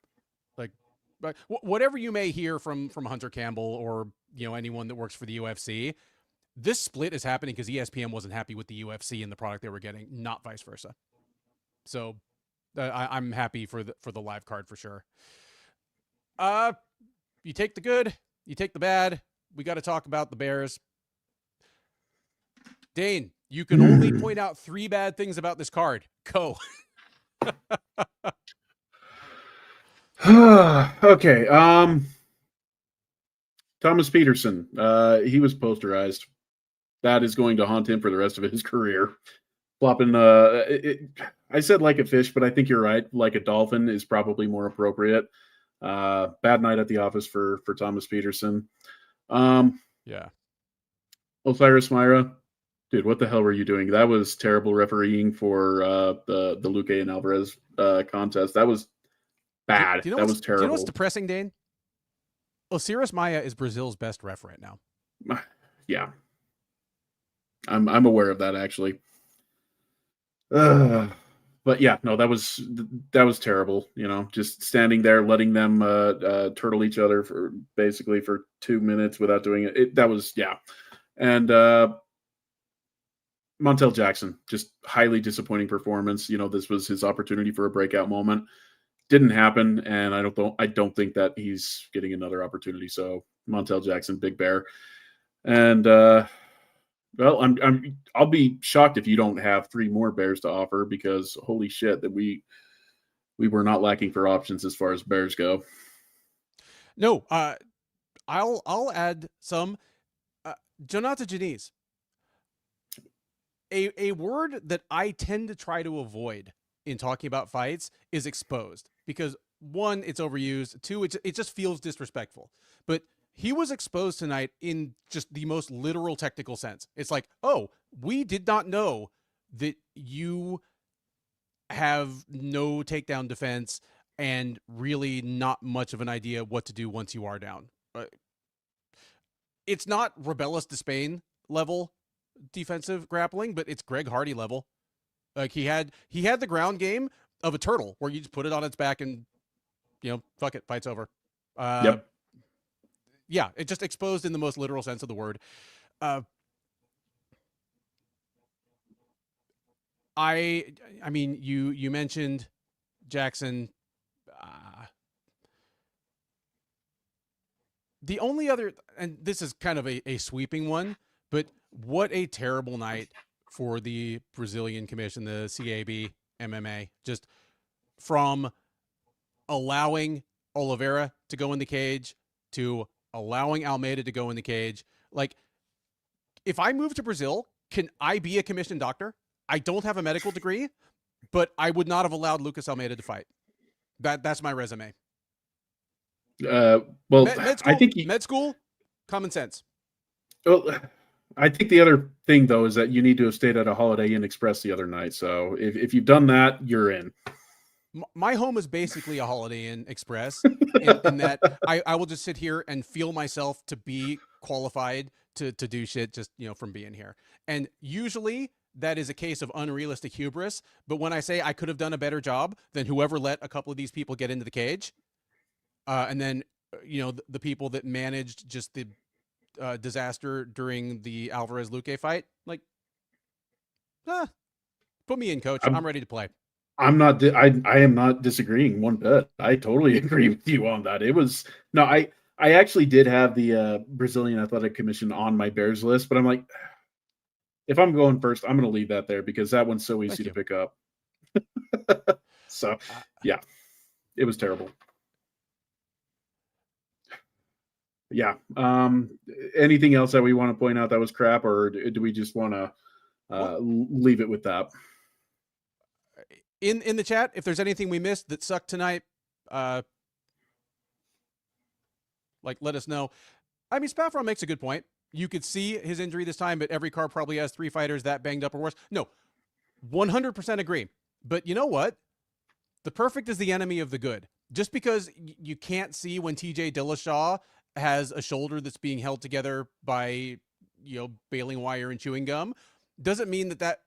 Like, but whatever you may hear from Hunter Campbell or, you know, anyone that works for the UFC, this split is happening because ESPN wasn't happy with the UFC and the product they were getting, not vice versa. So I'm happy for the live card for sure. You take the good, you take the bad. We got to talk about the Bears. Dane, you can only point out 3 bad things about this card. Go. Okay. Thomas Peterson. He was posterized. That is going to haunt him for the rest of his career. Flopping. I said like a fish, but I think you're right. Like a dolphin is probably more appropriate. Bad night at the office for Thomas Peterson. Yeah. Osiris Myra, dude, what the hell were you doing? That was terrible refereeing for the Luque and Alvarez contest. That was bad. That was terrible. Do you know what's depressing, Dane? Osiris Maya is Brazil's best ref right now. Yeah, I'm aware of that actually. But yeah, no, that was terrible. You know, just standing there, letting them turtle each other for basically for 2 minutes without doing it. That was yeah, and Montel Jackson, just highly disappointing performance. You know, this was his opportunity for a breakout moment. Didn't happen, and I don't think that he's getting another opportunity. So Montel Jackson, Big Bear, and well, I'll be shocked if you don't have 3 more Bears to offer because holy shit that we were not lacking for options as far as Bears go. No, I'll add some. Jonathan Janice, a word that I tend to try to avoid in talking about fights is exposed, because 1, it's overused, 2, it just feels disrespectful. But he was exposed tonight in just the most literal technical sense. It's like, oh, we did not know that you have no takedown defense and really not much of an idea what to do once you are down. It's not Rebellis Despain level defensive grappling, but it's Greg Hardy level. Like, he had the ground game of a turtle where you just put it on its back and, you know, fuck it, fight's over. Yep. Yeah, it just exposed in the most literal sense of the word. I mean, you mentioned Jackson. The only other, and this is kind of a sweeping one, but what a terrible night for the Brazilian Commission, the CAB MMA, just from allowing Oliveira to go in the cage to allowing Almeida to go in the cage. Like, if I move to Brazil, can I be a commissioned doctor? I don't have a medical degree, but I would not have allowed Lucas Almeida to fight. That's my resume. Well, Med school, I think med school, common sense. well, I think the other thing though is that you need to have stayed at a Holiday Inn Express the other night. So if you've done that, you're in. My home is basically a Holiday Inn Express in that I will just sit here and feel myself to be qualified to do shit just, you know, from being here. And usually that is a case of unrealistic hubris. But when I say I could have done a better job than whoever let a couple of these people get into the cage, and then, you know, the people that managed just the disaster during the Alvarez Luque fight, like, put me in, coach. I'm ready to play. I am not disagreeing one bit. I totally agree with you on that. It was no, I actually did have the Brazilian Athletic Commission on my Bears list, but I'm like, if I'm going first, I'm going to leave that there because that one's so easy to pick up. So, yeah, it was terrible. yeah. Anything else that we want to point out that was crap, or do we just want to leave it with that? In the chat, if there's anything we missed that sucked tonight, like let us know. I mean, Spafron makes a good point. You could see his injury this time, but every car probably has 3 fighters that banged up or worse. No, 100% agree. But you know what? The perfect is the enemy of the good. Just because you can't see when TJ Dillashaw has a shoulder that's being held together by, baling wire and chewing gum, doesn't mean that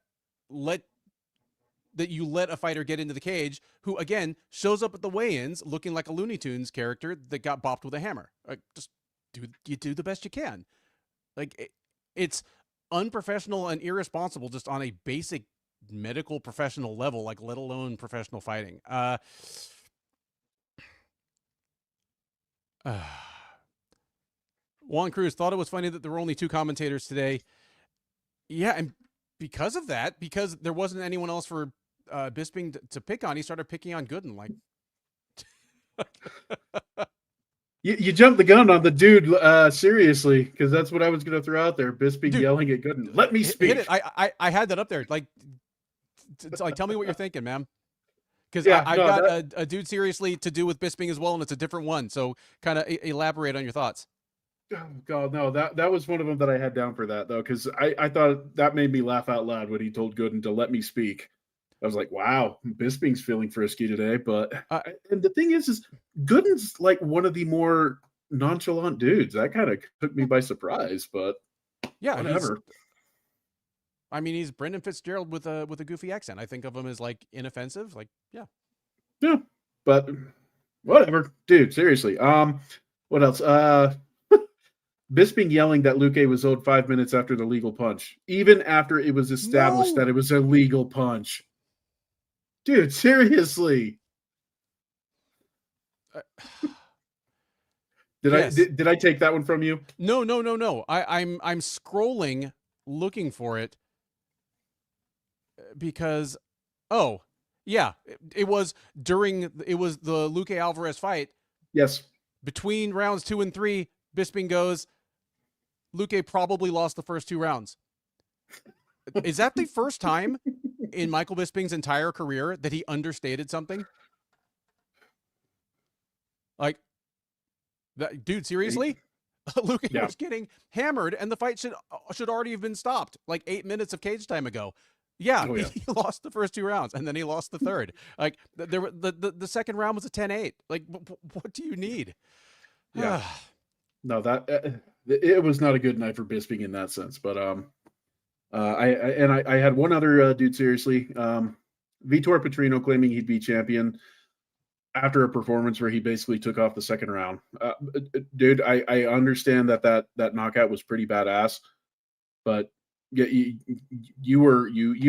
you let a fighter get into the cage who, again, shows up at the weigh-ins looking like a Looney Tunes character that got bopped with a hammer. Just do the best you can. Like, it's unprofessional and irresponsible just on a basic medical professional level, like let alone professional fighting. Juan Cruz thought it was funny that there were only 2 commentators today. Yeah, and because of that, because there wasn't anyone else for Bisping to pick on, he started picking on Gooden. Like, you jumped the gun on the dude, seriously, because that's what I was going to throw out there. Bisping yelling at Gooden. Let me speak. Hit it. I had that up there. Like, tell me what you're thinking, man. Because I've got a dude seriously to do with Bisping as well, and it's a different one. So kind of elaborate on your thoughts. Oh God, no, that was one of them that I had down for that though, because I thought that made me laugh out loud when he told Gooden to let me speak. I was like, wow, Bisping's feeling frisky today. But and the thing is Gooden's like one of the more nonchalant dudes. That kind of took me by surprise, but yeah, whatever. He's Brendan Fitzgerald with a goofy accent. I think of him as like inoffensive. Like, yeah, but whatever, dude. Seriously, what else? Bisping yelling that Luque was owed 5 minutes after the legal punch, even after it was established that it was a legal punch. Dude, seriously. Did I take that one from you? No. I'm scrolling looking for it because it was the Luque Alvarez fight. Yes. Between rounds 2 and 3, Bisping goes, Luque probably lost the first 2 rounds. Is that the first time in Michael Bisping's entire career that he understated something? Like, that dude, seriously? Luque was getting hammered, and the fight should already have been stopped like 8 minutes of cage time ago. Yeah, he lost the first 2 rounds, and then he lost the third. Like, the second round was a 10-8. Like, what do you need? Yeah. No, that it was not a good night for Bisping in that sense. But I had one other dude seriously. Vitor Petrino claiming he'd be champion after a performance where he basically took off the second round. Dude, I understand that knockout was pretty badass, but you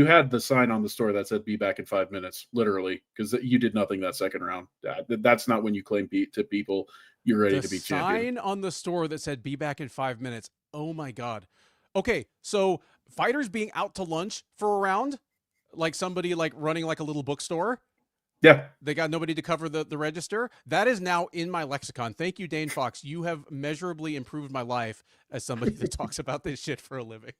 had the sign on the store that said "Be back in 5 minutes," literally, because you did nothing that second round. That's not when you claim to people you're ready to be champion. Sign on the store that said "Be back in 5 minutes." Oh my God. Okay, so fighters being out to lunch for a round, like somebody like running like a little bookstore. Yeah. They got nobody to cover the register. That is now in my lexicon. Thank you, Dayne Fox. You have measurably improved my life as somebody that talks about this shit for a living.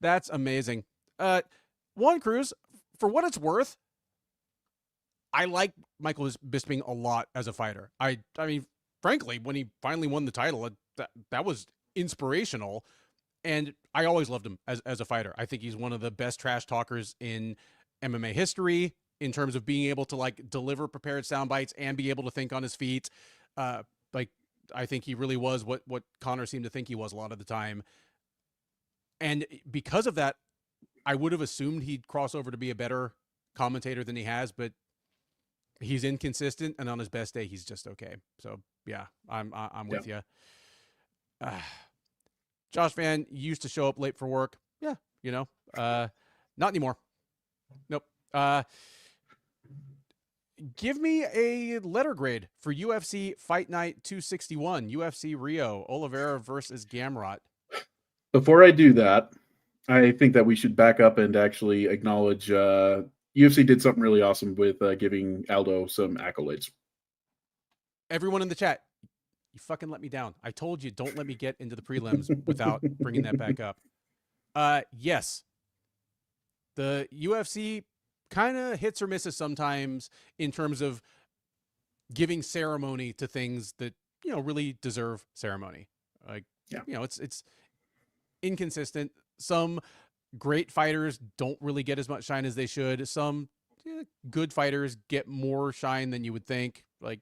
That's amazing. Juan Cruz, for what it's worth, I like Michael Bisping a lot as a fighter. I mean, frankly, when he finally won the title, that was inspirational. And I always loved him as a fighter. I think he's one of the best trash talkers in MMA history in terms of being able to like deliver prepared sound bites and be able to think on his feet. I think he really was what Conor seemed to think he was a lot of the time. And because of that, I would have assumed he'd cross over to be a better commentator than he has, but he's inconsistent, and on his best day, he's just okay. So yeah, I'm with you. Josh Van used to show up late for work. Yeah, not anymore. Nope. Give me a letter grade for UFC Fight Night 261, UFC Rio, Oliveira versus Gamrot. Before I do that, I think that we should back up and actually acknowledge UFC did something really awesome with giving Aldo some accolades. everyone in the chat, you fucking let me down. I told you, don't let me get into the prelims without bringing that back up. Yes, the UFC kind of hits or misses sometimes in terms of giving ceremony to things that, really deserve ceremony. Like, Yeah. It's inconsistent. Some great fighters don't really get as much shine as they should. Some good fighters get more shine than you would think. Like,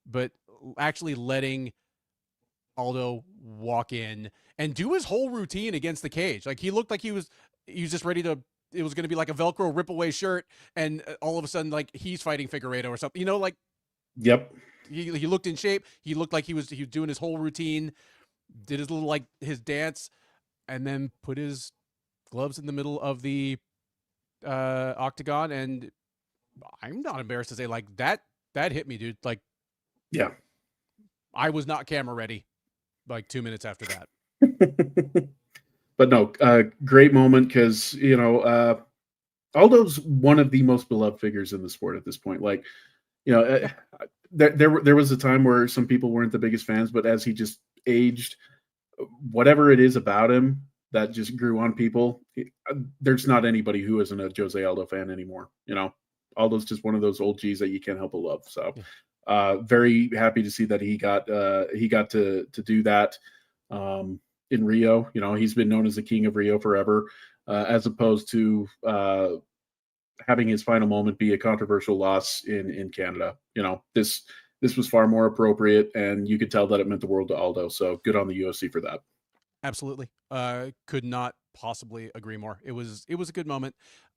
but actually letting Aldo walk in and do his whole routine against the cage. Like, he looked like he was just ready to, it was going to be like a Velcro rip away shirt. And all of a sudden, like, he's fighting Figueiredo or something, like, yep. He looked in shape. He looked like he was doing his whole routine, did his little, like, his dance, and then put his gloves in the middle of the octagon. And I'm not embarrassed to say, like, that hit me, dude. Like, yeah, I was not camera ready like 2 minutes after that. But no, great moment because, Aldo's one of the most beloved figures in the sport at this point. Like, yeah. There was a time where some people weren't the biggest fans, but as he just aged, whatever it is about him that just grew on people, there's not anybody who isn't a Jose Aldo fan anymore. Aldo's just one of those old G's that you can't help but love. So, very happy to see that he got to do that in Rio. He's been known as the king of Rio forever, as opposed to having his final moment be a controversial loss in Canada. This was far more appropriate, and you could tell that it meant the world to Aldo. So good on the UFC for that. Absolutely. Could not possibly agree more. It was a good moment.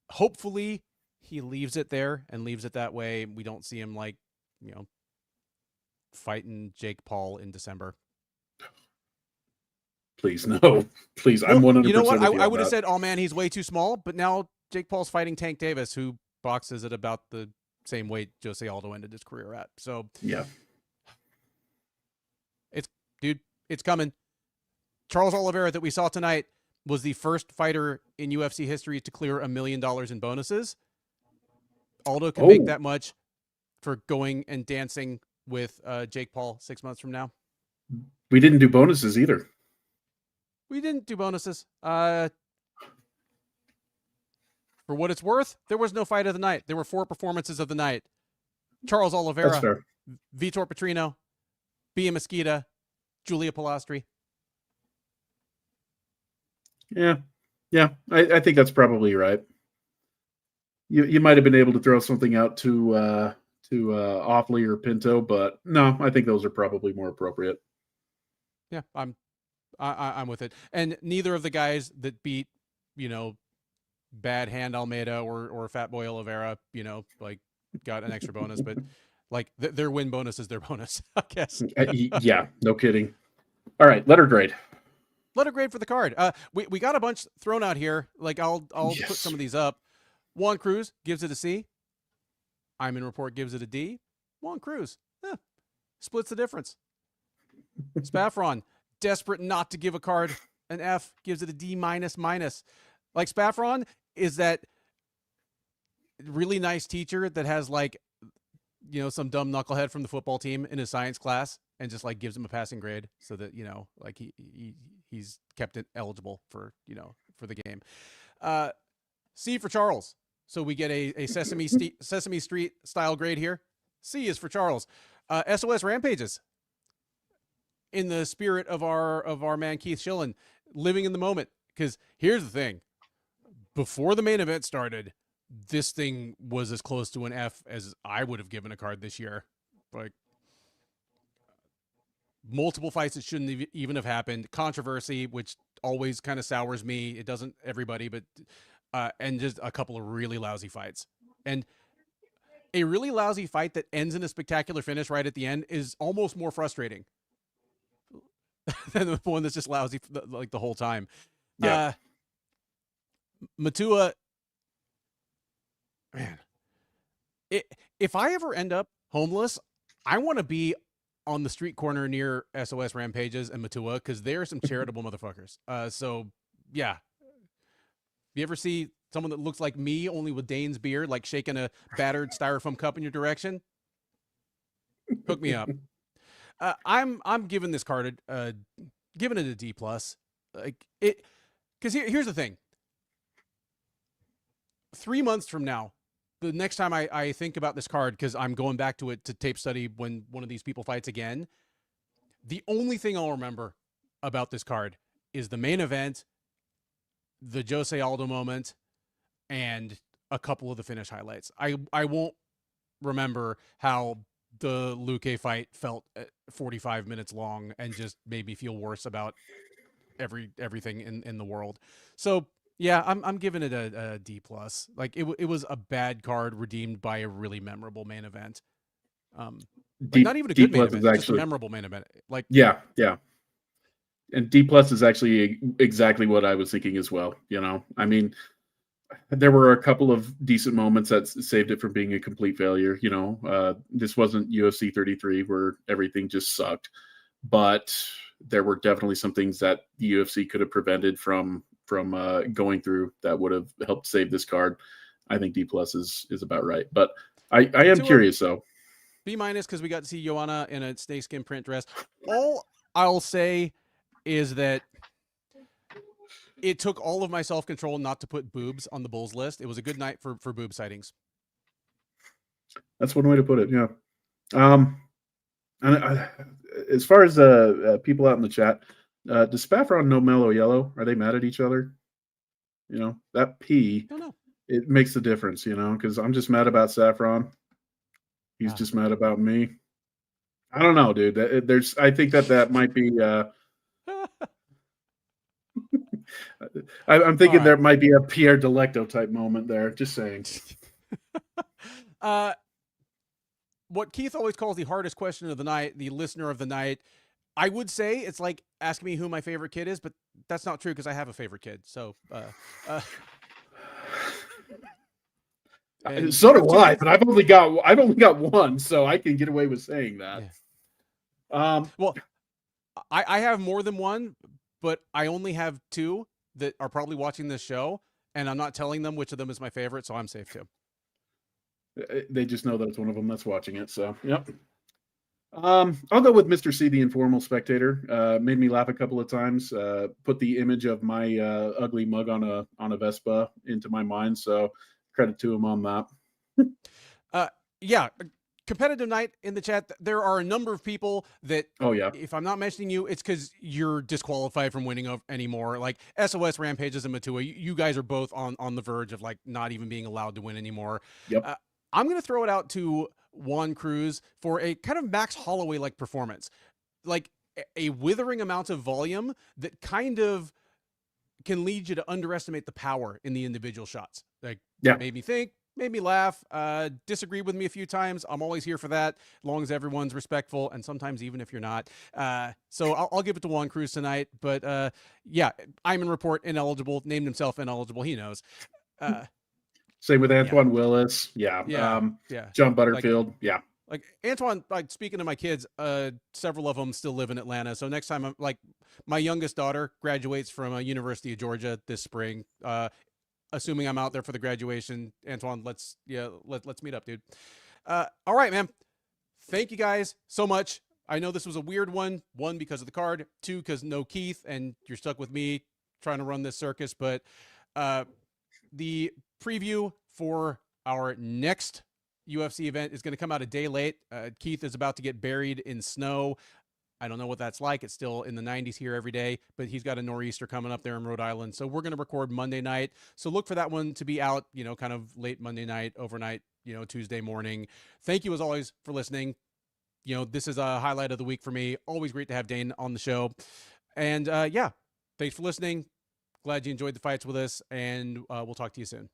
Hopefully he leaves it there and leaves it that way. We don't see him, like, fighting Jake Paul in December. Please, no. Please, well, I'm 100%. You know what? I would have said, oh man, he's way too small, but now Jake Paul's fighting Tank Davis, who boxes at about the same weight Jose Aldo ended his career at. So yeah, it's coming. Charles Oliveira that we saw tonight was the first fighter in UFC history to clear $1 million in bonuses. Aldo can make that much for going and dancing with Jake Paul 6 months from now. We didn't do bonuses either. We didn't do bonuses. For what it's worth, there was no fight of the night. There were 4 performances of the night. Charles Oliveira, Vitor Petrino, Bia Mesquita, Julia Pilastri. Yeah. I think that's probably right. You might have been able to throw something out to Offley or Pinto, but no, I think those are probably more appropriate. Yeah, I'm with it. And neither of the guys that beat, Bad Hand Almeida or Fat Boy Oliveira, like, got an extra bonus, but like their win bonus is their bonus, I guess. Yeah, no kidding. All right, letter grade. Letter grade for the card. We got a bunch thrown out here. Like, I'll put some of these up. Juan Cruz gives it a C. Iman Report gives it a D. Juan Cruz splits the difference. Spaffron, desperate not to give a card an F, gives it a D minus. Like, Spaffron is that really nice teacher that has, like, some dumb knucklehead from the football team in his science class and just, like, gives him a passing grade so that, like, he's kept it eligible for, for the game. C for Charles. So we get a Sesame Street style grade here. C is for Charles. SOS Rampages. In the spirit of our man Keith Schillen, living in the moment. Because here's the thing. Before the main event started, this thing was as close to an F as I would have given a card this year. Like, multiple fights that shouldn't even have happened. Controversy, which always kind of sours me. It doesn't everybody, but and just a couple of really lousy fights. And a really lousy fight that ends in a spectacular finish right at the end is almost more frustrating than the one that's just lousy like the whole time. Yeah. Matua, man, if I ever end up homeless, I want to be on the street corner near SOS Rampages and Matua because they're some charitable motherfuckers. So yeah, if you ever see Someone that looks like me, only with Dayne's beard, like shaking a battered styrofoam cup in your direction. Hook me up. I'm giving this card giving it a D plus. Like it, because here's the thing. 3 months from now, the next time I think about this card, because I'm going back to it to tape study when one of these people fights again, the only thing I'll remember about this card is the main event, the Jose Aldo moment, and a couple of the finish highlights. I won't remember how the Luque fight felt 45 minutes long and just made me feel worse about everything in the world. So yeah, I'm giving it a D plus. Like it was a bad card redeemed by a really memorable main event. Like not even a D good main plus is event, just a actually, memorable main event. Like yeah, yeah. And D plus is actually exactly what I was thinking as well. You know, I mean, there were a couple of decent moments that saved it from being a complete failure. You know, this wasn't UFC 33 where everything just sucked, but there were definitely some things that the UFC could have prevented from going through that would have helped save this card. I think D plus is about right, but I am to a curious though. B minus because we got to see Joanna in a snakeskin print dress. All I'll say is that it took all of my self control not to put boobs on the Bulls list. It was a good night for boob sightings. That's one way to put it. Yeah. And as far as people out in the chat, does Spaffron know Mellow Yellow? Are they mad at each other? You know, that P, Don't know. it makes the difference, you know, because I'm just mad about Saffron. He's just mad about me. I don't know, dude. I think that might be. I'm thinking there might be a Pierre Delecto type moment there. Just saying. What Keith always calls the hardest question of the night, the listener of the night. I would say it's like asking me who my favorite kid is, but that's not true because I have a favorite kid. So, so do I, but I've only got one, so I can get away with saying that. Yeah. Well, I have more than one, but I only have two that are probably watching this show, and I'm not telling them which of them is my favorite, so I'm safe too. They just know that it's one of them that's watching it. So, yep. I'll go with Mr. C, the informal spectator. Made me laugh a couple of times. Put the image of my ugly mug on a Vespa into my mind. So, credit to him on that. Yeah. Competitive night in the chat. There are a number of people that, oh yeah, if I'm not mentioning you, it's because you're disqualified from winning anymore. Like SOS, Rampages, and Matua, you guys are both on the verge of like not even being allowed to win anymore. Yep. I'm gonna throw it out to Juan Cruz for a kind of Max Holloway like performance, like a withering amount of volume that kind of can lead you to underestimate the power in the individual shots. Like, made me think, made me laugh, disagreed with me a few times. I'm always here for that, as long as everyone's respectful, and sometimes even if you're not. So I'll give it to Juan Cruz tonight. But yeah, Iman Report ineligible, named himself ineligible. He knows. Same with Antoine Willis. Yeah. John Butterfield. Like Antoine, like speaking to my kids, several of them still live in Atlanta. So next time, I'm like, my youngest daughter graduates from University of Georgia this spring. Assuming I'm out there for the graduation, Antoine, let's meet up, dude. All right, man. Thank you guys so much. I know this was a weird one because of the card, two because no Keith, and you're stuck with me trying to run this circus. But the preview for our next UFC event is going to come out a day late. Keith is about to get buried in snow. I don't know what that's like. It's still in the 90s here every day, but he's got a nor'easter coming up there in Rhode Island. So we're going to record Monday night. So look for that one to be out, kind of late Monday night, overnight, Tuesday morning. Thank you as always for listening. This is a highlight of the week for me. Always great to have Dayne on the show. And yeah, thanks for listening. Glad you enjoyed the fights with us, and we'll talk to you soon.